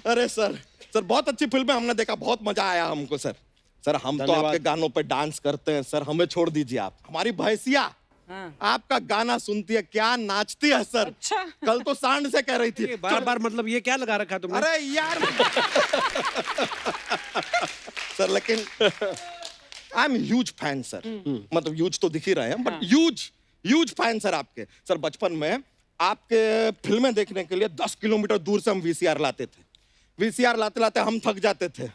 अरे सर बहुत अच्छी फिल्म है, हमने देखा, बहुत मजा आया हमको सर। सर हम तो धन्यवाद। आपके गानों पे डांस करते हैं सर, हमें छोड़ दीजिए आप। हमारी भैंसिया आपका गाना सुनती है, क्या नाचती है सर। अच्छा। कल तो सांड से कह रही थी। बार मतलब ये क्या लगा रखा है तुमने? अरे यार सर लेकिन I am huge fan sir. मतलब ह्यूज तो दिख ही रहे हैं, बट ह्यूज फैन सर आपके। सर बचपन में आपके फिल्में देखने के लिए 10 किलोमीटर दूर से हम वीसीआर लाते थे। वीसीआर लाते लाते हम थक जाते थे।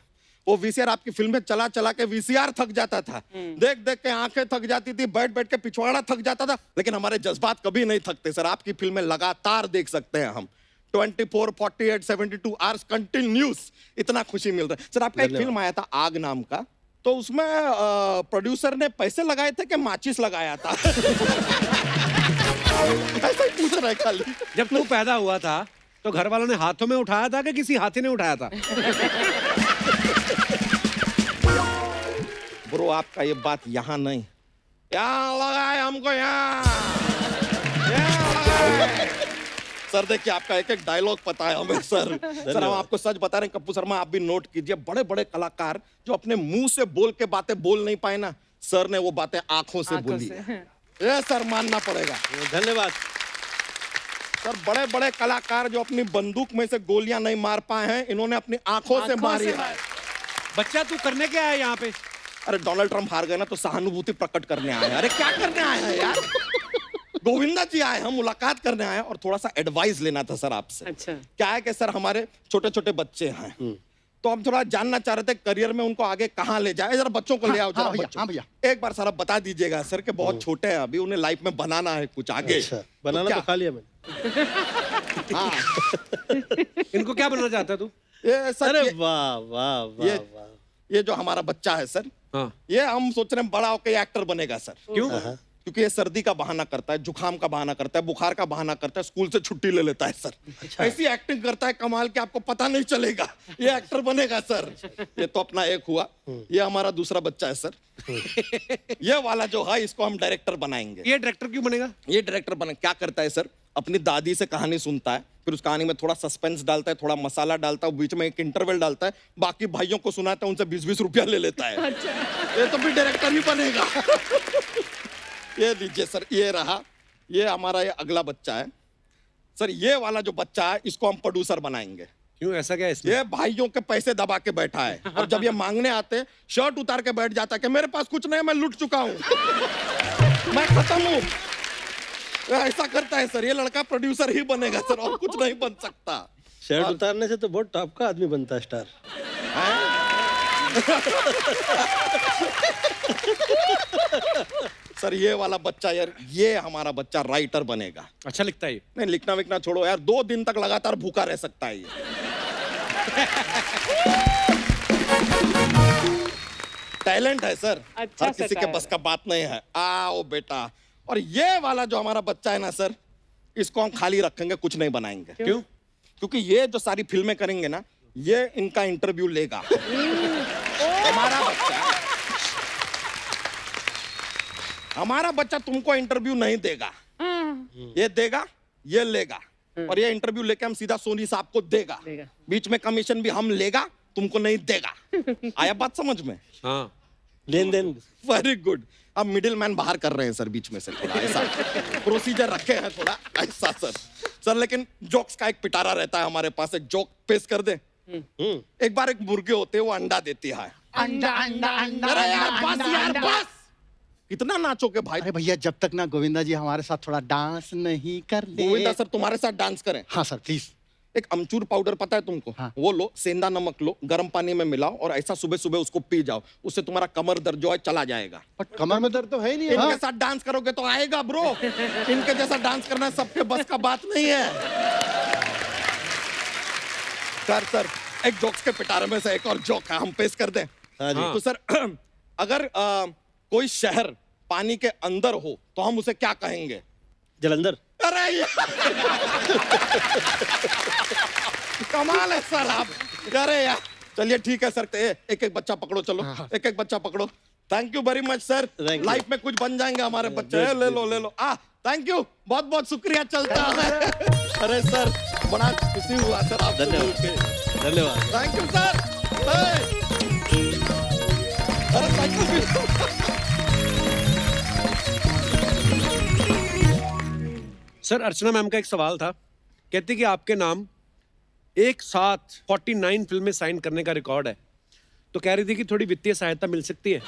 वो वीसीआर आपकी फिल्में चला चला के वीसीआर थक जाता था, देख देख के आंखें थक जाती थी, बैठ बैठ के पिछवाड़ा थक जाता था, लेकिन हमारे जज्बात कभी नहीं थकते सर। आपकी फिल्में लगातार देख सकते हैं हम, 24, 48, 72 आवर्स कंटिन्यूस। इतना खुशी मिल रहा है सर। आपका एक फिल्म आया था आग नाम का, तो उसमें प्रोड्यूसर ने पैसे लगाए थे कि माचिस लगाया था? ऐसा ही पूछ रहा है खाली। जब तू पैदा हुआ था तो घर वालों ने हाथों में उठाया था कि किसी हाथी ने उठाया था? ब्रो आपका ये बात यहाँ नहीं, यहाँ लगा है हमको, यहाँ सर। देखिए आपका एक एक डायलॉग पता है हमें सर। सर हम आपको सच बता रहे हैं कपूर शर्मा, आप भी नोट कीजिए, बड़े बड़े कलाकार जो अपने मुंह से बोल के बातें बोल नहीं पाए ना, सर ने वो बातें आंखों से बोली है। ये सर मानना पड़ेगा। धन्यवाद सर बड़े बड़े कलाकार जो अपनी बंदूक में से गोलियां नहीं मार पाए हैं, इन्होंने अपनी आंखों से मारी है। बच्चा तू करने क्या है यहाँ पे? अरे डोनाल्ड ट्रम्प हार गए ना तो सहानुभूति प्रकट करने आए हैं। अरे क्या करने आए हैं यार? गोविंदा जी आए, हम मुलाकात करने आए और थोड़ा सा एडवाइस लेना था सर आपसे। अच्छा। क्या है कि सर हमारे छोटे छोटे बच्चे हैं, तो हम थोड़ा जानना चाह रहे थे करियर में उनको आगे कहाँ ले जाए। जरा बच्चों को ले आओ, जरा हाँ भैया, बच्चों। हाँ भैया। एक बार सर आप बता दीजिएगा सर कि बहुत छोटे हैं अभी, उन्हें लाइफ में बनाना है कुछ आगे। अच्छा, बनाना तो खा लिया मैंने। हाँ इनको क्या बनना चाहता है तू? ये सर अरे ये- वाह वाह वाह ये वाह। ये जो हमारा बच्चा है सर, हाँ, ये हम सोच रहे हैं बड़ा होकर एक्टर बनेगा सर। क्यों? क्योंकि ये सर्दी का बहाना करता है, जुकाम का बहाना करता है, बुखार का बहाना करता है, स्कूल से छुट्टी ले लेता है सर। ऐसी एक्टिंग करता है कमाल कि आपको पता नहीं चलेगा। ये एक्टर बनेगा सर। ये तो अपना एक हुआ। ये हमारा दूसरा बच्चा है सर। ये वाला जो है इसको हम डायरेक्टर बनाएंगे। ये डायरेक्टर क्यों बनेगा? ये डायरेक्टर बने क्या करता है सर, अपनी दादी से कहानी सुनता है, फिर उस कहानी में थोड़ा सस्पेंस डालता है, थोड़ा मसाला डालता है, बीच में एक इंटरवल डालता है, बाकी भाइयों को सुनाता है, उनसे 20-20 रुपया ले लेता है। ये तो भी डायरेक्टर ही बनेगा। ये दीजिए सर, ये रहा, ये हमारा ये अगला बच्चा है सर। ये वाला जो बच्चा है इसको हम प्रोड्यूसर बनाएंगे। क्यों, ऐसा क्या है इसमें? ये भाइयों के पैसे दबा के बैठा है और जब ये मांगने आते हैं शर्ट उतार के बैठ जाता है कि मेरे पास कुछ नहीं, मैं लुट चुका हूं, मैं खत्म हूं। ऐसा करता है सर। ये लड़का प्रोड्यूसर ही बनेगा सर, और कुछ नहीं बन सकता। शर्ट उतारने से तो बहुत टॉप का आदमी बनता है स्टार। सर ये वाला बच्चा यार, ये हमारा बच्चा राइटर बनेगा। अच्छा लिखता है ये? नहीं, लिखना विखना छोड़ो यार, 2 दिन तक लगातार भूखा रह सकता है ये। टैलेंट है सर, अच्छा हर सा किसी के talent बस का बात नहीं है। आओ बेटा। और ये वाला जो हमारा बच्चा है ना सर, इसको हम खाली रखेंगे, कुछ नहीं बनाएंगे। क्यों? क्योंकि ये जो सारी फिल्में करेंगे ना, ये इनका इंटरव्यू लेगा। हमारा बच्चा तुमको इंटरव्यू नहीं देगा, ये देगा, ये लेगा, और ये इंटरव्यू लेके हम सीधा सोनी साहब को देगा। देगा। बीच में कमीशन भी हम लेगा, तुमको नहीं देगा। आया बात समझ में? हाँ, लेन देन। Very good. अब मिडिल मैन बाहर कर रहे हैं सर, बीच में से थोड़ा ऐसा प्रोसीजर रखे हैं, थोड़ा ऐसा सर। सर लेकिन जोक्स का एक पिटारा रहता है हमारे पास, एक जोक पेश कर दे। एक बार एक मुर्गे होते हैं, वो अंडा देती है। अंडा अंडा अंडा अरे यार अंडा, बस यार अंडा। बस, कितना नाचोगे भाई? अरे भैया, जब तक ना गोविंदा जी हमारे साथ थोड़ा डांस नहीं कर ले। गोविंदा सर तुम्हारे साथ डांस करें? हाँ सर प्लीज। एक अमचूर पाउडर पता है तुमको? हाँ। वो लो, सेंधा नमक लो, गर्म पानी में मिलाओ और ऐसा सुबह सुबह उसको पी जाओ, उससे तुम्हारा कमर दर्द जो है चला जाएगा। बट कमर में दर्द तो है ही नहीं। इनके साथ डांस करोगे तो आएगा ब्रो। इनके जैसा डांस करना सबके बस का बात नहीं है। सर एक जोक्स के पिटारे में से एक और जोक है, हम पेश कर दें? हाँ जी। तो सर अगर कोई शहर पानी के अंदर हो तो हम उसे क्या कहेंगे? जलंधर। अरे यार कमाल है सर आप। अरे यार चलिए ठीक है सर, एक एक बच्चा पकड़ो, चलो एक एक बच्चा पकड़ो। Thank you very much sir, Thank you. Life में कुछ बन जाएंगे हमारे बच्चे। ले लो थैंक यू, बहुत बहुत शुक्रिया, चलता है। अरे सर बड़ा खुशी हुआ सर आपसे मिल के। धन्यवाद। Thank you sir. अरे thank you. Sir Archana ma'am का एक सवाल था, कहती कि आपके नाम एक साथ 49 फिल्में साइन करने का रिकॉर्ड है, तो कह रही थी कि थोड़ी वित्तीय सहायता मिल सकती है,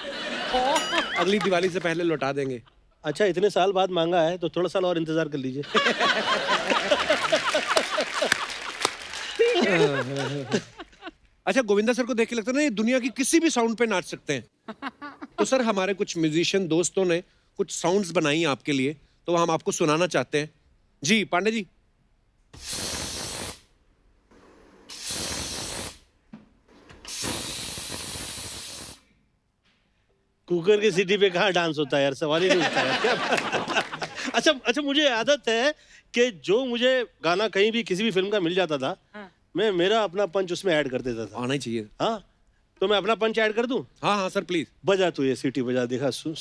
अगली दिवाली से पहले लौटा देंगे। अच्छा, इतने साल बाद मांगा है तो थोड़ा साल और इंतजार कर लीजिए। अच्छा, गोविंदा सर को देख के लगता है ना ये दुनिया की किसी भी साउंड पे नाच सकते हैं। तो सर हमारे कुछ म्यूजिशियन दोस्तों ने कुछ साउंड्स बनाई हैं आपके लिए, तो हम आपको सुनाना चाहते हैं। जी पांडे जी। कुकर की सीटी पे कहाँ डांस होता है यार, सवाल ही नहीं उठता है क्या? अच्छा, मुझे आदत है कि जो मुझे गाना कहीं भी किसी भी फिल्म का मिल जाता था, मैं मेरा अपना पंच उसमें ऐड कर देता था। आना ही चाहिए। हाँ, तो मैं अपना पंच ऐड कर दूं? हाँ हाँ सर प्लीज। बजा तू ये सीटी बजा, दिखा सुन।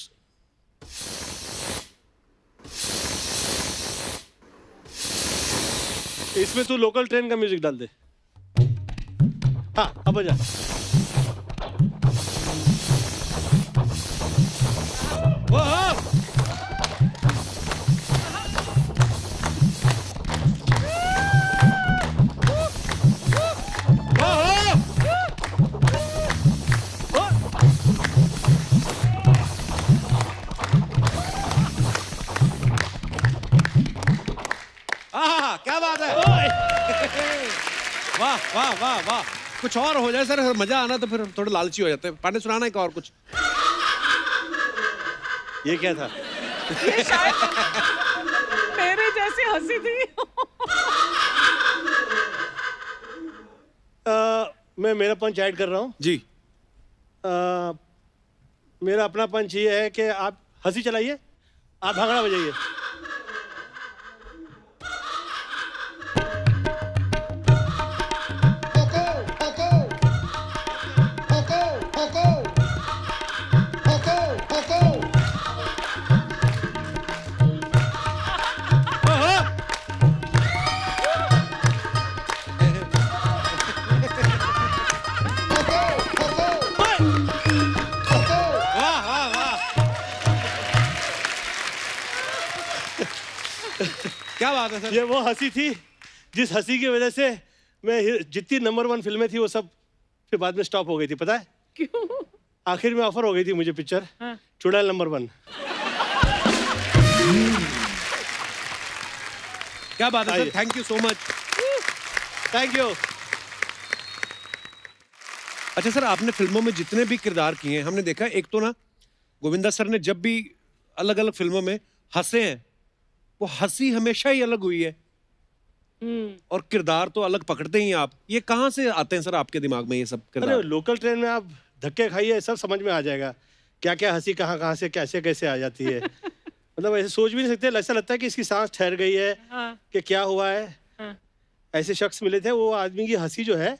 इसमें तू लोकल ट्रेन का म्यूजिक डाल दे। हाँ अब बजा। क्या बात है। वाह वाह वाह वाह, कुछ और हो जाए सर, मजा आना तो फिर थोड़े लालची हो जाते हैं। पांडे सुनाना एक और कुछ। ये क्या था? ये शायद मेरे जैसी हंसी थी। मैं मेरा पंच ऐड कर रहा हूँ। जी। मेरा अपना पंच ये है कि आप हंसी चलाइए, आप भांगड़ा बजाइए। वाह वाह वाह, क्या बात है सर। ये वो हंसी थी जिस हंसी की वजह से मैं जितनी नंबर 1 फिल्में थी वो सब फिर बाद में स्टॉप हो गई थी, पता है? क्यों? आखिर में ऑफर हो गई थी मुझे पिक्चर हाँ। चुड़ैल नंबर 1। क्या बात है सर, आइए। Thank you so much. Thank you. अच्छा सर, आपने फिल्मों में जितने भी किरदार किए हैं, हमने देखा एक तो ना गोविंदा सर ने जब भी अलग अलग फिल्मों में हंसे हैं, वो हंसी हमेशा ही अलग हुई है और किरदार तो अलग पकड़ते ही हैं आप। ये कहाँ से आते हैं सर आपके दिमाग में ये सब अरे किरदार? लोकल ट्रेन में आप धक्के खाइए, सब समझ में आ जाएगा क्या क्या हंसी कहाँ कहाँ से कैसे कैसे आ जाती है। मतलब ऐसे सोच भी नहीं सकते, ऐसा लगता है कि इसकी सांस ठहर गई है हाँ। कि क्या हुआ है। हाँ। ऐसे शख्स मिले थे, वो आदमी की हंसी जो है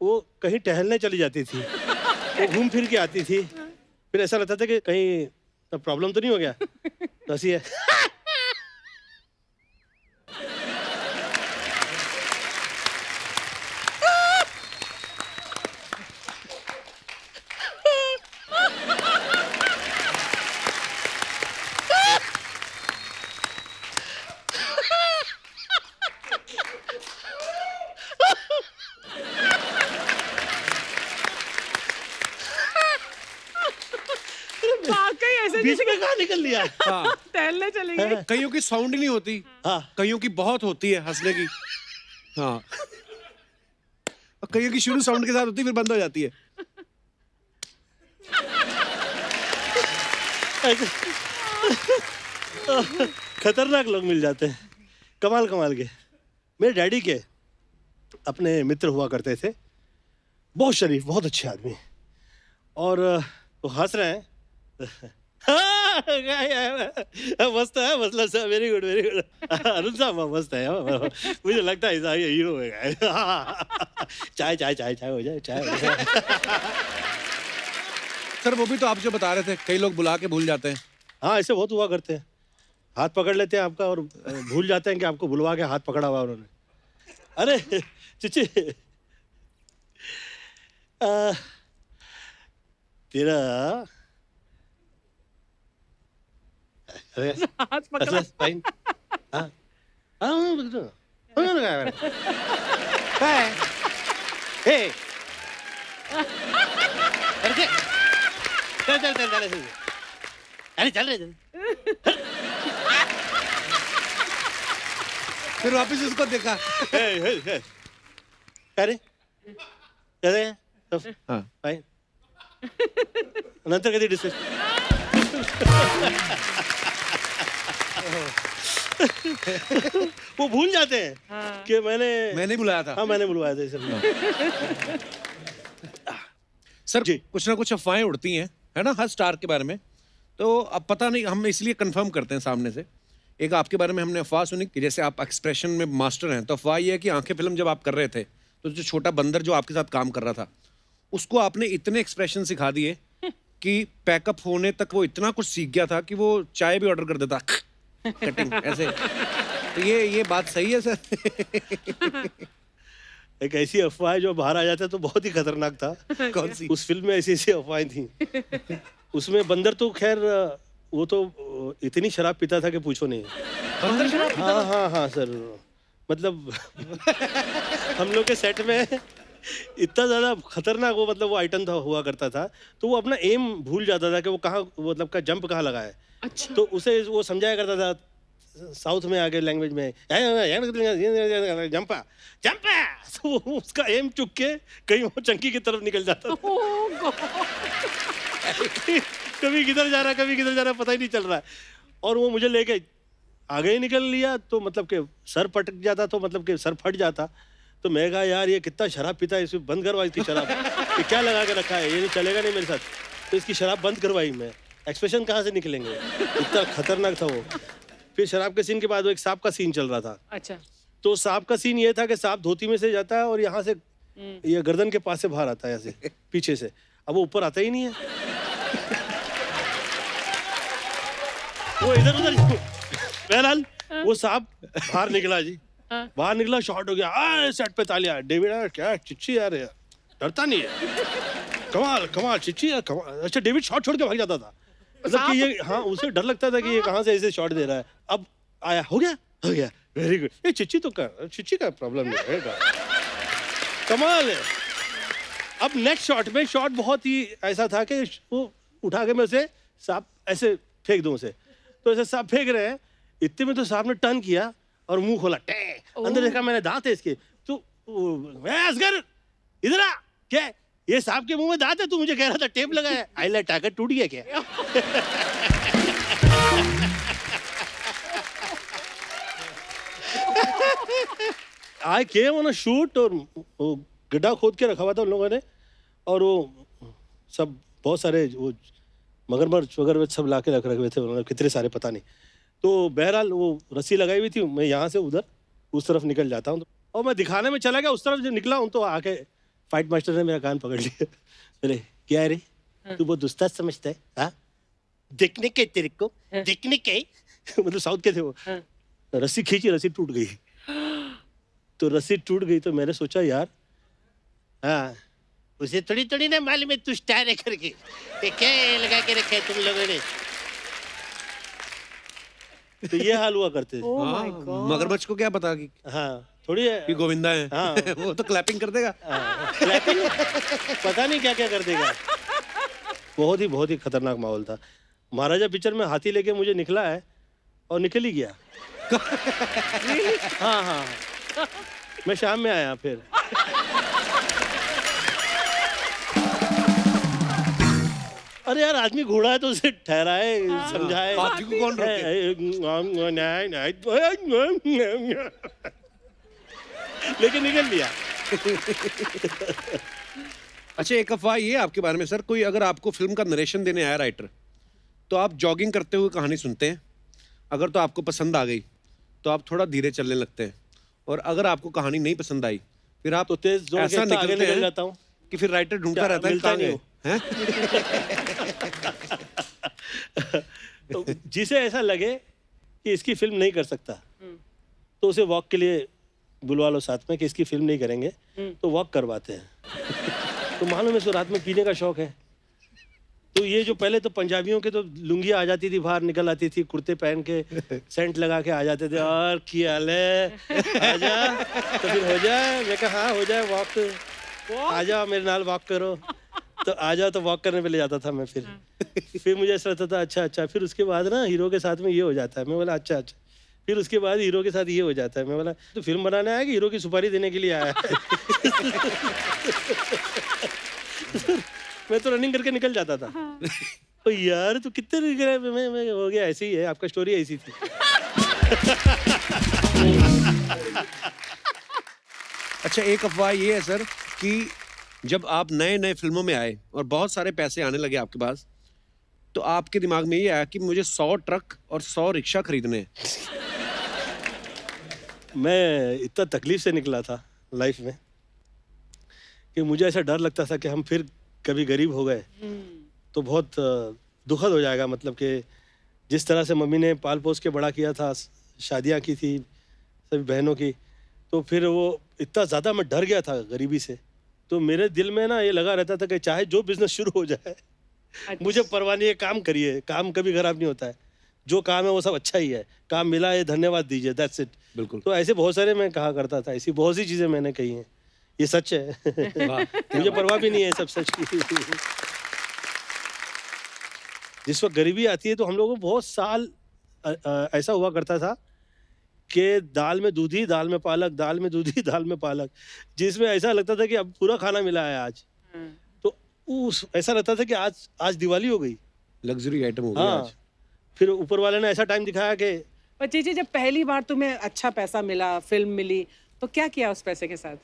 वो कहीं टहलने चली जाती थी, वो घूम फिर के आती थी, फिर ऐसा लगता था कि कहीं प्रॉब्लम तो नहीं हो गया, तो हंसी है। वाकई ऐसे बीच में कहाँ निकल लिया? हाँ, टहलने चली गई। कईयों की साउंड ही नहीं होती, हाँ। कईयों की बहुत होती है हंसने की। हाँ, और कईयों की शुरू साउंड के साथ होती है, फिर बंद हो जाती है। खतरनाक लोग मिल जाते हैं, कमाल कमाल के। मेरे डैडी के अपने मित्र हुआ करते थे, बहुत शरीफ, बहुत अच्छे आदमी, और वो हंस रहे हैं। मस्त है, मतलब sir, very good very good. Arun साहब मस्त है, मुझे लगता है ऐसा हीरो है। चाय चाय चाय चाय हो जाए, चाय हो जाए। सर वो भी तो आप जो बता रहे थे, कई लोग बुला के भूल जाते हैं। हाँ, ऐसे बहुत हुआ करते हैं, हाथ पकड़ लेते हैं आपका और भूल जाते हैं कि आपको बुलवा के हाथ पकड़ा हुआ उन्होंने। अरे चिची, तेरा अरे हाथ पकड़ा। अच्छा, फाइन। हाँ हाँ, बिल्कुल। हे, अरे चल चल चल चल चल, अरे चल रहे। फिर वापस उसको देखा। अरे अरे हाँ, फाइन, नंतर कधी डिस्कस। वो भूल जाते हैं कि मैंने बुलाया था। हाँ, मैंने बुलवाया था इसे। सर जी। कुछ ना कुछ अफवाहें उड़ती हैं, है ना, हर स्टार के बारे में। तो अब पता नहीं, हम इसलिए कंफर्म करते हैं सामने से। एक आपके बारे में हमने अफवाह सुनी कि जैसे आप एक्सप्रेशन में मास्टर हैं, तो अफवाह ये है कि आंखें फिल्म जब आप कर रहे थे, तो जो छोटा बंदर जो आपके साथ काम कर रहा था, उसको आपने इतने एक्सप्रेशन सिखा दिए कि पैकअप होने तक वो इतना कुछ सीख गया था कि वो चाय भी ऑर्डर कर देता, कटिंग ऐसे। तो ये बात सही है सर? एक ऐसी अफवाह जो बाहर आ जाता है तो बहुत ही खतरनाक था। कौन सी? उस फिल्म में ऐसी ऐसी अफवाहें थी। उसमें बंदर तो खैर वो तो इतनी शराब पीता था कि पूछो नहीं। बंदर शराब पीता हाँ हाँ हाँ सर, मतलब हम लोग के सेट में इतना ज्यादा खतरनाक वो, मतलब वो आइटम था, हुआ करता था, तो वो अपना एम भूल जाता था कि वो कहाँ, मतलब का जंप कहाँ लगा है। अच्छा। तो उसे वो समझाया करता था, साउथ में आ गए लैंग्वेज में, जंपा जंपा, तो उसका एम चुक के कहीं वो चंकी की तरफ निकल जाता था। कभी किधर जा रहा कभी किधर जा रहा पता ही नहीं चल रहा है। और वो मुझे लेके आगे ही निकल लिया, तो मतलब कि सर पटक जाता, तो मतलब कि सर फट जाता। तो मैं कहा यार ये कितना शराब पीता है, इसमें बंद करवा इसकी शराब, ये क्या लगा के रखा है, ये नहीं चलेगा नहीं मेरे साथ। तो इसकी शराब बंद करवाई मैं, एक्सप्रेशन कहाँ से निकलेंगे, इतना खतरनाक था वो। फिर शराब के सीन के बाद वो एक सांप का सीन चल रहा था। अच्छा। तो सांप का सीन ये था कि सांप धोती में से जाता है और यहाँ से ये गर्दन के पास से बाहर आता है, ऐसे पीछे से। अब वो ऊपर आता ही नहीं है, वो इधर उधर। बहरहाल वो सांप बाहर निकला जी, बाहर निकला, शॉट हो गया, सेट पे तालियां। डेविड यार क्या चिच्ची यार, डरता नहीं है, कमाल कमाल चिच्ची यार कमाल। अच्छा डेविड शॉट छोड़ के भाग जाता था, मतलब कि ये, हाँ उसे डर लगता था कि ये कहाँ से ऐसे शॉट दे रहा है। अब आया, हो गया वेरी गुड। ये चिच्ची तो चिच्ची का प्रॉब्लम नहीं है, कमाल है। अब नेक्स्ट शॉट में, शॉट बहुत ही ऐसा था कि वो उठा के मैं उसे सांप ऐसे फेंक दूं उसे, तो ऐसे सांप फेंक रहे हैं, इतने में तो सांप ने टर्न किया और मुंह खोला, अंदर देखा मैंने दांत है इसके। तो असगर इधर आ, क्या ये सांप के मुंह में दांत है, तू मुझे कह रहा था टेप लगाया, आईलाइट टाकर टूट गया क्या? आई केम ऑन अ शूट, और वो गड्ढा खोद के रखा हुआ था उन लोगों ने, और वो सब बहुत सारे वो मगरमच्छ वगैरह सब ला के रख रखे थे उन्होंने, कितने सारे पता नहीं। तो बहरहाल वो रस्सी लगाई हुई थी, मैं यहाँ से उधर उस तरफ निकल जाता हूँ, और मैं दिखाने में चला गया, उस तरफ जो निकला हूँ तो आके फाइट मास्टर ने मेरा कान पकड़ लिया। बोले क्या है रे, तू बहुत उस्ताद समझता है, हाँ देखने के तेरे को, देखने के मतलब साउथ के थे वो। रस्सी खींची, रस्सी टूट गई। तो रस्सी टूट गई तो मैंने सोचा यार, हाँ उसे थोड़ी थोड़ी ना मालूम है तू स्टार है करके, क्या लगा के रखा है तुम लोगों ने। तो ये हाल हुआ करते थे। मगरमच्छ को क्या पता कि थोड़ी कि गोविंदा है। हाँ। वो तो क्लैपिंग कर देगा। क्लैपिंग पता नहीं क्या क्या कर देगा। बहुत ही खतरनाक माहौल था। महाराजा पिक्चर में हाथी लेके मुझे निकला है और निकल ही गया। हाँ मैं शाम में आया फिर। अरे यार आदमी घोड़ा है तो उसे ठहराए, समझाए। हाथी को कौन रोके? लेकिन निकल लिया। अच्छा एक अफवाह ये आपके बारे में सर, कोई अगर आपको फिल्म का नरेशन देने आया राइटर, तो आप जॉगिंग करते हुए कहानी सुनते हैं, अगर तो आपको पसंद आ गई तो आप थोड़ा धीरे चलने लगते हैं, और अगर आपको कहानी नहीं पसंद आई फिर आप तो तेज जोर ऐसा के आगे निकलते निकल हैं जाता हूँ कि फिर राइटर ढूंढता रहता है मिलता कहाँ नहीं गए? हैं? तो जिसे ऐसा लगे कि इसकी फिल्म नहीं कर सकता तो उसे वॉक के लिए बुलवा लो साथ में, कि इसकी फिल्म नहीं करेंगे तो वॉक करवाते हैं। तो मालूम है इसको रात में पीने का शौक है, तो ये जो पहले तो पंजाबियों के तो लुंगी आ जाती थी, बाहर निकल आती थी, कुर्ते पहन के सेंट लगा के आ जाते थे, और क्या हाल है, आजा तो फिर हो जाए। मैं कहा हाँ हो जाए वॉक, आ जाओ मेरे नाल वॉक करो, तो आ जाओ, तो वॉक करने पे ले जाता था मैं। फिर मुझे ऐसा लगता था अच्छा, फिर उसके बाद ना हीरो के साथ में ये हो जाता है। मैं बोला अच्छा, फिर उसके बाद हीरो के साथ ये हो जाता है। मैं बोला तो फिल्म बनाने आया कि हीरो की सुपारी देने के लिए आया है? मैं तो रनिंग करके निकल जाता था। तो यार तू कितने मैं हो गया, ऐसे ही है आपका, स्टोरी ऐसी थी। अच्छा एक अफवाह ये है सर कि जब आप नए फिल्मों में आए और बहुत सारे पैसे आने लगे आपके पास, तो आपके दिमाग में ये आया कि मुझे 100 ट्रक और 100 रिक्शा खरीदने हैं। मैं इतना तकलीफ से निकला था लाइफ में कि मुझे ऐसा डर लगता था कि हम फिर कभी गरीब हो गए तो बहुत दुखद हो जाएगा। मतलब कि जिस तरह से मम्मी ने पाल पोस के बड़ा किया था, शादियां की थी सभी बहनों की, तो फिर वो इतना ज़्यादा मैं डर गया था गरीबी से। तो मेरे दिल में ना ये लगा रहता था कि चाहे जो बिजनेस शुरू हो जाए, मुझे परवाह नहीं है, काम करिए, काम कभी खराब नहीं होता है, जो काम है वो सब अच्छा ही है, काम मिला है धन्यवाद दीजिए, दैट्स इट। बिल्कुल। तो ऐसे बहुत सारे मैं कहा करता था, ऐसी बहुत सी चीज़ें मैंने कही हैं, ये सच है। मुझे परवाह भी नहीं है सब सच की। जिस वक्त गरीबी आती है तो हम लोगों को बहुत साल ऐसा हुआ करता था कि दाल में दूधी, दाल में पालक, दाल में दूधी, दाल में पालक, जिसमें ऐसा लगता था कि अब पूरा खाना मिला है आज। तो उस ऐसा लगता था कि आज दिवाली हो गई। लग्जरी आइटम हो गया हाँ, आज। फिर ऊपर वाले ने ऐसा टाइम दिखाया कि पर चीची, जब पहली बार तुम्हें अच्छा पैसा मिला, फिल्म मिली, तो क्या किया उस पैसे के साथ?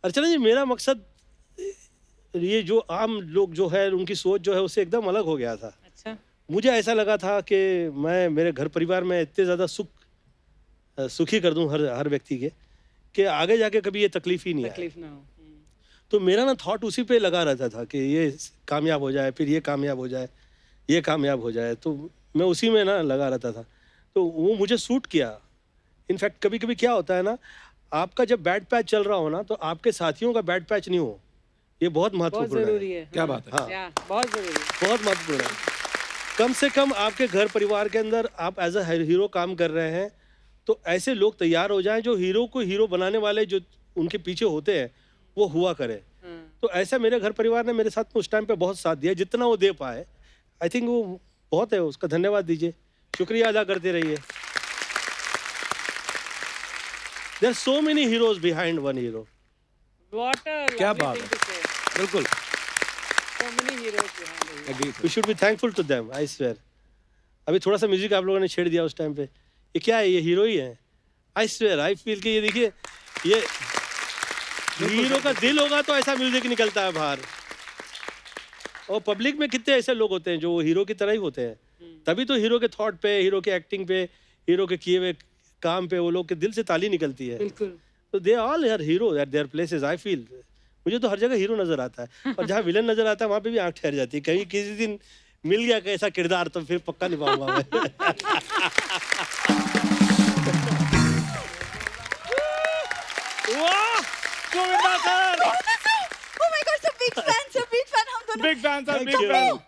अर्चना जी, मेरा मकसद ये जो आम लोग जो है उनकी सोच जो है उससे एकदम अलग हो गया था। अच्छा। मुझे ऐसा लगा था कि मैं मेरे घर परिवार में इतने ज़्यादा सुखी कर दूं हर व्यक्ति के कि आगे जाके कभी ये तकलीफ ही नहीं आए। तकलीफ ना हो। तो मेरा ना थॉट उसी पे लगा रहता था कि ये कामयाब हो जाए, फिर ये कामयाब हो जाए, ये कामयाब हो जाए, तो मैं उसी में ना लगा रहता था। तो वो मुझे सूट किया। इनफैक्ट कभी कभी क्या होता है ना, आपका जब बैड पैच चल रहा हो ना, तो आपके साथियों का बैड पैच नहीं हो, ये बहुत बहुत महत्वपूर्ण जरूरी है। है। क्या बात है। हाँ, या, बहुत जरूरी है। बहुत महत्वपूर्ण है। कम से कम आपके घर परिवार के अंदर आप एज अ हीरो काम कर रहे हैं, तो ऐसे लोग तैयार हो जाएं जो हीरो को हीरो बनाने वाले जो उनके पीछे होते हैं वो हुआ करें। तो ऐसा मेरे घर परिवार ने मेरे साथ में उस टाइम पे बहुत साथ दिया, जितना वो दे पाए। आई थिंक वो बहुत है, उसका धन्यवाद दीजिए, शुक्रिया अदा करते रहिए। There are so many heroes behind one hero. क्या बात है। बिल्कुल Agreed. We should be thankful to them, I swear. अभी थोड़ा सा म्यूजिक आप लोगों ने छेड़ दिया उस टाइम पे, ये क्या है, ये हीरो ही है। आई स्वेयर, आई फील कि ये देखिए, ये हीरो का दिल होगा तो ऐसा म्यूजिक निकलता है बाहर। और पब्लिक में कितने ऐसे लोग होते हैं जो हीरो की तरह ही होते हैं, तभी तो हीरो के थॉट पे, हीरो के एक्टिंग पे, हीरो के किए हुए काम पे वो लोग के दिल से ताली निकलती है। बिल्कुल। तो they all are hero at their places. I feel मुझे तो हर जगह हीरो नजर आता है, और जहाँ विलन नजर आता है वहाँ पे भी आंख ठहर जाती है। कहीं किसी दिन मिल गया कैसा किरदार तो फिर पक्का निभाऊंगा मैं। वाह, Govinda sir, Oh my God, sir, big fan हम दोनों। Big fan sir, big you. Fan.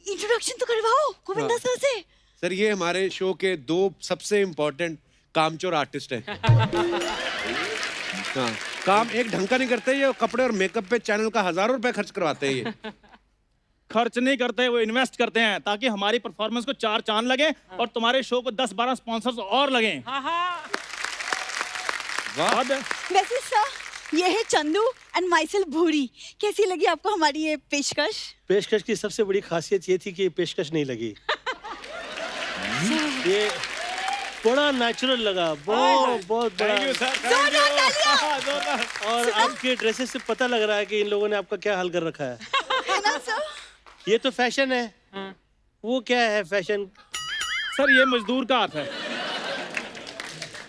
Introduction तो करवाओ गोविंदा सर से। सर ये हमारे शो के 2 सबसे इम्पोर्टेंट कामचोर आर्टिस्ट हैं। हाँ, काम एक ढंग का नहीं करते ये, कपड़े और मेकअप पे चैनल का हज़ारों रुपए खर्च करवाते हैं ये। खर्च नहीं करते, वो इन्वेस्ट करते हैं ताकि हमारी परफॉर्मेंस को 4 चांद लगे और तुम्हारे शो को 10-12 स्पॉन्सर्स और लगे। हाँ हाँ। वाह। वैसे सर, ये है चंदू एंड माइसेल्फ भूरी। कैसी लगी आपको हमारी ये पेशकश? पेशकश की सबसे बड़ी खासियत ये थी कि पेशकश नहीं लगी। ये बड़ा नेचुरल लगा, बहुत बहुत बड़ा। थैंक यू सर, जोरदार तालियां। जोरदार। और आपके ड्रेसेस से पता लग रहा है कि इन लोगों ने आपका क्या हाल कर रखा है। है ना सर? ये तो फैशन है, वो क्या है फैशन? सर ये मजदूर का हाथ है।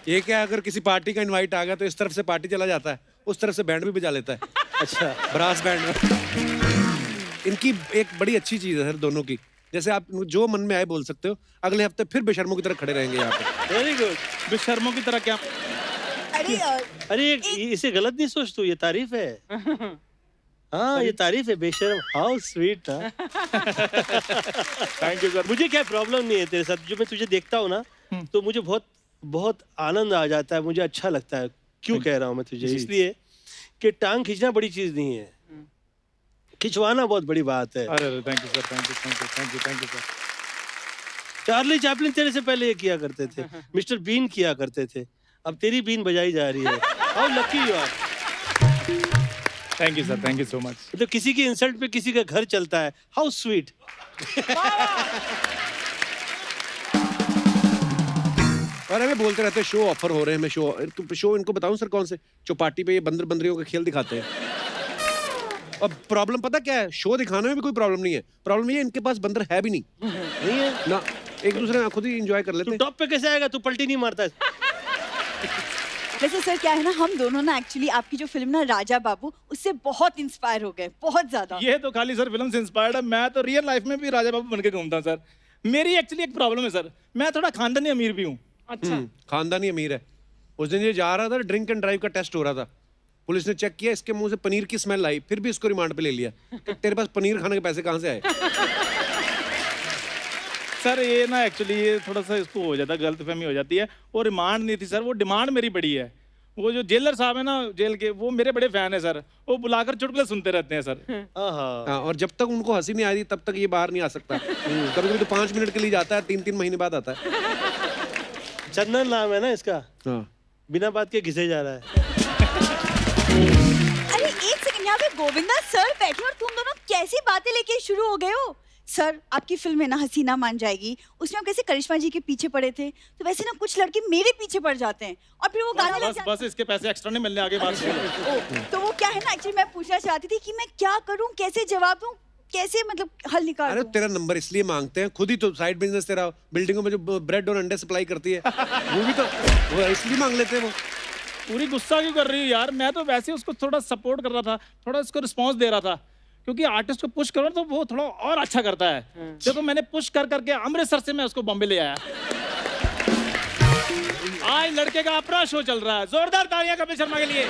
ये क्या, अगर किसी पार्टी का इनवाइट आ गया तो इस तरफ से पार्टी चला जाता है, उस तरफ से बैंड भी बजा लेता है। अच्छा, ब्रास बैंड। इनकी एक बड़ी अच्छी चीज है सर दोनों की, जैसे आप जो मन में आए बोल सकते हो, अगले हफ्ते फिर बेशर्मों की तरह खड़े रहेंगे यहाँ पे। Very good. बेशर्मों की तरह क्या? अरे अरे इसे गलत नहीं सोच तू, ये तारीफ है। हाँ, ये तारीफ है, बेशर्म। How sweet. Thank you sir. मुझे क्या प्रॉब्लम नहीं है तेरे साथ, जो मैं तुझे देखता हूँ ना तो मुझे बहुत बहुत आनंद आ जाता है, मुझे अच्छा लगता है। क्यों कह रहा हूँ मैं तुझे? इसलिए कि टांग खींचना बड़ी चीज नहीं है, खिंचवाना बहुत बड़ी बात है। अरे thank you sir, thank you, thank you, thank you, thank you sir. Charlie Chaplin तेरे से पहले ये किया करते थे, मिस्टर बीन किया करते थे, अब तेरी बीन बजाई जा रही है। How lucky you are. Thank you sir, thank you so much. तो किसी की इंसल्ट पे किसी का घर चलता है, हाउ स्वीट। और हमें बोलते रहते हैं शो ऑफर हो रहे हैं, मैं शो इनको बताऊं सर कौन से, जो पार्टी पे ये बंदर बंदरियों के खेल दिखाते हैं। और प्रॉब्लम पता क्या है, शो दिखाने में भी कोई प्रॉब्लम नहीं है, प्रॉब्लम ये है इनके पास बंदर है भी नहीं है ना, एक दूसरे में खुद ही एंजॉय कर लेते तू हैं। टॉप पे कैसे आएगा? तू पलटी नहीं मारता। वैसे सर क्या है ना, हम दोनों ना एक्चुअली आपकी जो फिल्म ना राजा बाबू, उससे बहुत इंस्पायर हो गए, बहुत ज्यादा। ये तो खाली सर फिल्म से इंस्पायर्ड है, मैं तो रियल लाइफ में भी राजा बाबू बन के घूमता हूँ सर। मेरी एक्चुअली एक प्रॉब्लम है सर, मैं थोड़ा खानदानी अमीर भी हूँ। अच्छा। खानदानी अमीर है। उस दिन ये जा रहा था, ड्रिंक एंड ड्राइव का टेस्ट हो रहा था, पुलिस ने चेक किया, इसके मुंह से पनीर की स्मेल आई, फिर भी इसको रिमांड पे ले लिया कि तेरे पास पनीर खाने के पैसे कहाँ से आए। सर ये ना एक्चुअली ये थोड़ा सा इसको हो जाता है, गलतफहमी हो जाती है। वो रिमांड नहीं थी सर, वो डिमांड मेरी बड़ी है। वो जो जेलर साहब है ना जेल के, वो मेरे बड़े फैन है सर। वो बुलाकर चुटकुले सुनते रहते हैं सर। आहा। हाँ, और जब तक उनको हंसी नहीं आ रही तब तक ये बाहर नहीं आ सकता। कभी कभी तो 5 मिनट के लिए जाता है, 3-3 महीने बाद आता है। चंदन नाम है ना इसका, हाँ। बिना बात के घिसे जा रहा है। अरे एक सेकंड, यहाँ पे गोविंदा सर बैठे और तुम दोनों कैसी बातें लेके शुरू हो गए हो? सर, आपकी फिल्म है ना हसीना मान जाएगी, उसमें आप कैसे करिश्मा जी के पीछे पड़े थे, तो वैसे ना कुछ लड़के मेरे पीछे पड़ जाते हैं और फिर वो गाने लग बस जाते बस इसके पैसे एक्स्ट्रा नहीं मिलने, आगे बात सुनो। हैं। तो वो क्या है ना, एक्चुअली मैं पूछना चाहती थी कि मैं क्या करूं, कैसे जवाब दूं, कैसे मतलब हल निकाल अरे दूं? तेरा नंबर इसलिए मांगते हैं, खुद ही तो साइड बिजनेस तेरा बिल्डिंगों में जो ब्रेड और अंडे सप्लाई करती है, वो भी तो वो इसलिए मांग लेते हैं वो। पूरी गुस्सा क्यों कर रही है यार? मैं तो वैसे ही उसको थोड़ा सपोर्ट कर रहा था, थोड़ा इसको रिस्पांस दे रहा था, क्योंकि आर्टिस्ट को पुश करो तो वो थोड़ा और अच्छा करता है। देखो मैंने पुश कर करके अमृतसर से मैं उसको बॉम्बे ले आया। आज लड़के का अपना शो चल रहा है, जोरदार तालियां कपिल शर्मा के लिए।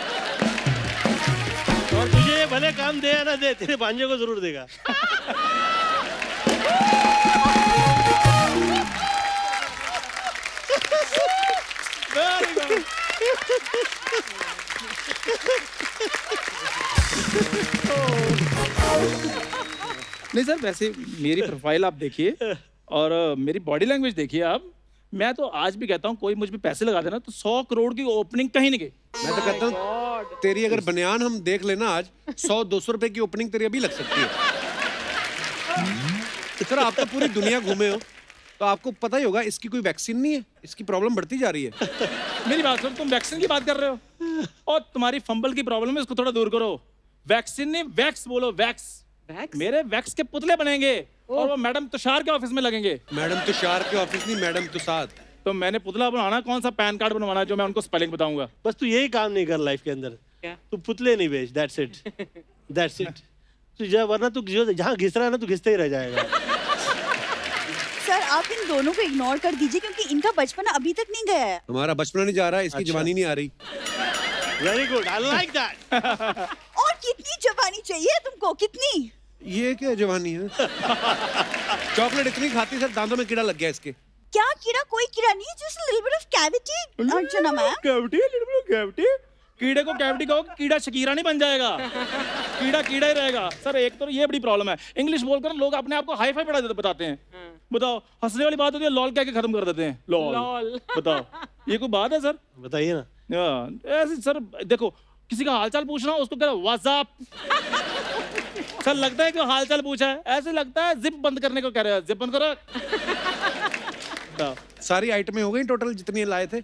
और तुझे ये भले काम दे या ना दे, तेरे भांजे को जरूर देगा। Very good. नहीं सर, वैसे मेरी प्रोफाइल आप देखिए और मेरी बॉडी लैंग्वेज देखिए आप। मैं तो आज भी कहता हूँ कोई मुझ पे पैसे लगा देना तो 100 करोड़ की ओपनिंग कहीं नहीं गई। मैं तो कहता हूँ तेरी अगर बनियान हम देख लेना आज 100-200 रुपए की ओपनिंग तेरी अभी लग सकती है। सर आप तो पूरी दुनिया घूमे हो तो आपको पता ही होगा इसकी कोई वैक्सीन नहीं है, इसकी प्रॉब्लम बढ़ती जा रही है। मेरी बात सुनो, तुम वैक्सीन की बात कर रहे हो और तुम्हारी फंबल की प्रॉब्लम है, इसको थोड़ा दूर करो। वैक्सीन नहीं, वैक्स बोलो, वैक्स। वैक्स? मेरे वैक्स के पुतले बनेंगे और वो मैडम तुषार के ऑफिस में लगेंगे। मैडम तुषार के ऑफिस नहीं, मैडम तुषार। तो मैंने पुतला बनवाना, कौन सा पैन कार्ड बनवाना है जो मैं उनको स्पेलिंग बताऊंगा। बस तू यही काम नहीं कर लाइफ के अंदर, क्या? तू पुतले नहीं बेच, दैट्स इट, दैट्स इट। तू वरना तू जहाँ घिस रहा है ना, तू घिसते ही रह जाएगा। सर, आप इन दोनों को इग्नोर कर दीजिए क्योंकि इनका बचपन अभी तक नहीं गया है। हमारा बचपन नहीं जा रहा है, इसकी अच्छा। जवानी नहीं आ रही। Very good, I like that. और कितनी जवानी चाहिए तुमको, कितनी? ये क्या जवानी है? चॉकलेट इतनी खाती सर, दांतों में कीड़ा लग गया इसके। क्या कीड़ा? कोई कीड़ा नहीं, just little bit of cavity. Archana ma'am, cavity, cavity. कीड़े को कैविटी कहो, कीड़ा शकीरा नहीं बन जाएगा। कीड़ा कीड़ा ही रहेगा। सर एक तो ये बड़ी प्रॉब्लम है, इंग्लिश बोलकर लोग अपने आप को हाई फाई बताते हैं। बताओ, हंसने वाली बात होती है, लॉल कह के खत्म कर देते हैं। लॉल। बताओ, ये कोई बात है सर? बताइए ना। ऐसे सर देखो, किसी का हालचाल पूछना उसको कह व्हाट्सएप। सर लगता है कि हालचाल पूछा है, ऐसे लगता है जिप बंद करने को कह रहे हैं। जिप बंद करो। बताओ। सारी आइटमें हो गई टोटल जितनी लाए थे?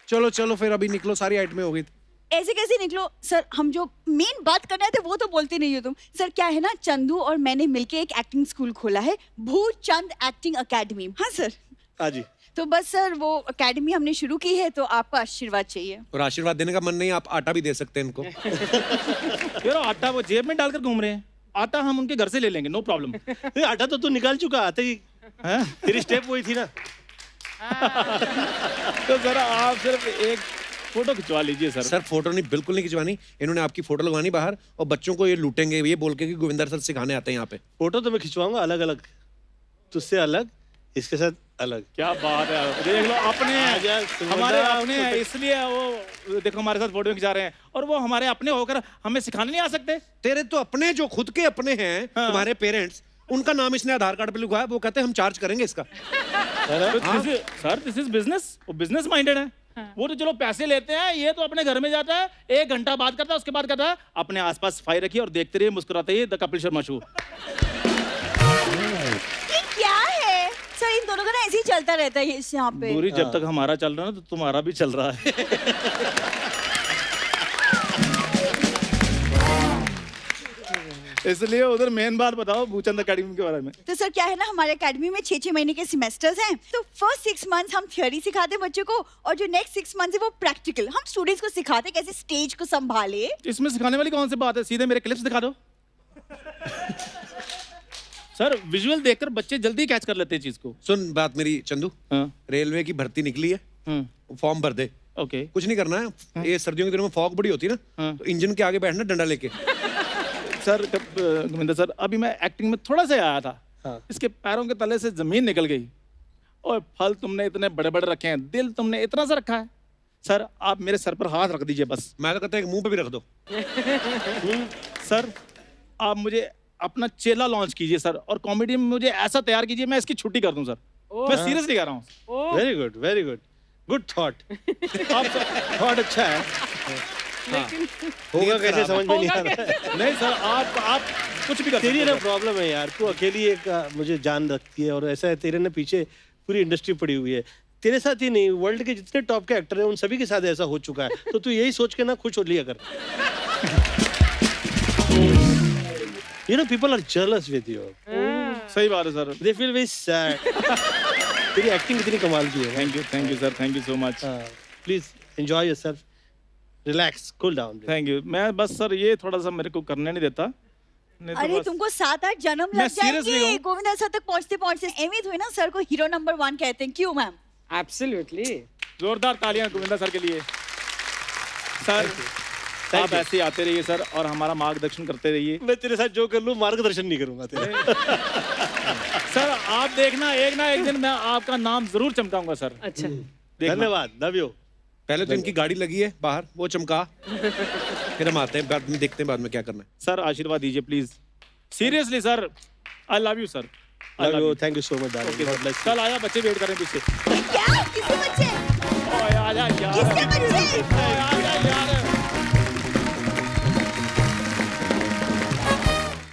चलो चलो फिर अभी निकलो, सारी आइटमें हो गई। ऐसे कैसे निकलो सर? हम जो मेन बात करना थे वो तो बोलते नहीं हो तुम। सर क्या है ना, चंदू और मैंने मिलके एक एक्टिंग स्कूल खोला है, भूचंद एक्टिंग अकेडमी। हाँ सर। हाँ जी। तो बस सर वो अकेडमी हमने शुरू की है, तो आपका आशीर्वाद चाहिए। और आशीर्वाद देने का मन नहीं, आप आटा भी दे सकते हैं इनको। यार आटा वो जेब में डालकर घूम रहे हैं, आटा हम उनके घर से ले लेंगे, नो प्रॉब्लम। ये आटा तो तू निकाल चुका आते ही। हैं? तेरी स्टेप वही थी ना। तो जरा आप सिर्फ एक फोटो खिंचवा लीजिए सर। सर फोटो नहीं, बिल्कुल नहीं खिंचवानी। इन्होंने आपकी फोटो लगवानी बाहर और बच्चों को ये लूटेंगे ये बोल के कि गोविंदर सर सिखाने आते हैं यहाँ पे। फोटो तो मैं खिंचवाऊंगा अलग अलग, तुझसे अलग, इसके साथ अलग। क्या बात है, देख लो अपने आजा, हैं, सुमंदा, हमारे अपने हैं, इसलिए वो देखो हमारे साथ फोटो खिंचा रहे हैं और वो हमारे अपने होकर हमें सिखाने नहीं आ सकते। तेरे तो अपने जो खुद के अपने हैं, तुम्हारे पेरेंट्स, उनका नाम इसने आधार कार्ड पे लिखवाया, वो कहते हैं हम चार्ज करेंगे इसका। सर दिस इज बिजनेस, वो बिजनेस माइंडेड है। वो तो चलो पैसे लेते हैं, ये तो अपने घर में जाता है, 1 घंटा बात करता है, उसके बाद कहता है अपने आसपास सफाई रखिए और देखते रहिए, मुस्कुराते रहिए, द कपिल शर्मा शो। ये क्या है सर? इन दोनों का ना ऐसे ही चलता रहता है इस यहाँ पे। पूरी जब तक हमारा चल रहा है ना तो तुम्हारा भी चल रहा है। इसलिए उधर मेन बात बताओ भूचंद अकेडमी के बारे में। तो सर क्या है ना, हमारे एकेडमी में 6-6 महीने के सेमेस्टर्स हैं। तो फर्स्ट 6 मंथ्स हम थ्योरी सिखाते हैं बच्चों को और जो नेक्स्ट 6 मंथ्स है वो प्रैक्टिकल। हम स्टूडेंट्स को सिखाते हैं कैसे स्टेज को संभाले। इसमें सिखाने वाली कौन सी बात है? सीधे मेरे क्लिप्स दिखा दो। सर विजुअल देखकर बच्चे जल्दी कैच कर लेते हैं चीज को। सुन बात मेरी चंदू, हाँ। रेलवे की भर्ती निकली है, फॉर्म भर दे। ओके। कुछ नहीं करना है, ये सर्दियों के दिनों में फॉग बड़ी होती है ना, हाँ। तो इंजन के आगे बैठना डंडा लेके। सर गोविंदा सर, अभी मैं एक्टिंग में थोड़ा सा आया था, इसके पैरों के तले से जमीन निकल गई और फल तुमने इतने बड़े बड़े रखे हैं, दिल तुमने इतना सा रखा है। सर आप मेरे सर पर हाथ रख दीजिए बस। मैं तो कहता हूँ मुंह पे भी रख दो। सर आप मुझे अपना चेला लॉन्च कीजिए सर, और कॉमेडी में मुझे ऐसा तैयार कीजिए मैं इसकी छुट्टी कर दूं सर। मैं सीरियसली कह रहा हूँ। Very good, very good, good thought. Thought अच्छा है, होगा कैसे समझ में नहीं आ रहा। नहीं सर आप कुछ भी कर तेरी सकते ना हो। प्रॉब्लम है यार, तू अकेली एक मुझे जान रखती है, और ऐसा है तेरे ना पीछे पूरी इंडस्ट्री पड़ी हुई है। तेरे साथ ही नहीं, वर्ल्ड के जितने टॉप के एक्टर हैं उन सभी के साथ ऐसा हो चुका है, तो तू यही सोच के ना खुश हो लिया कर। You know, people are jealous with you. सही बात है sir. They feel very sad. तेरी एक्टिंग कितनी कमाल की है। Thank you sir, thank you so much. Please enjoy yourself, relax, cool down. Thank you. मैं बस सर ये थोड़ा सा मेरे को करने नहीं देता, नहीं तो अरे बस- तुमको 7-8 जन्म मैं लग seriously जाएंगे हूँ। गोविंदा सर तक पहुंचते पहुंचते। एमी हुई ना सर को हीरो नंबर 1 कहते हैं, क्यों मैम? एब्सोल्युटली। जोरदार तालियां गोविंदा सर के लिए। सर आप ऐसे ही आते रहिए सर, और हमारा मार्गदर्शन करते रहिए। मैं तेरे साथ जो कर लूं मार्गदर्शन नहीं करूंगा तेरे। सर आप देखना एक ना एक दिन मैं आपका नाम जरूर चमकाऊंगा सर। अच्छा देखना। धन्यवाद, लव यू। पहले तो इनकी गाड़ी लगी है बाहर, वो चमका, फिर हम आते हैं, बाद में देखते हैं बाद में क्या करना है। सर आशीर्वाद दीजिए please. Seriously sir, I love you sir. Love you, thank you so much darling. कल आया, बच्चे वेट कर रहे हैं पीछे। क्या किसी बच्चे? ओए, आजा यार। किसके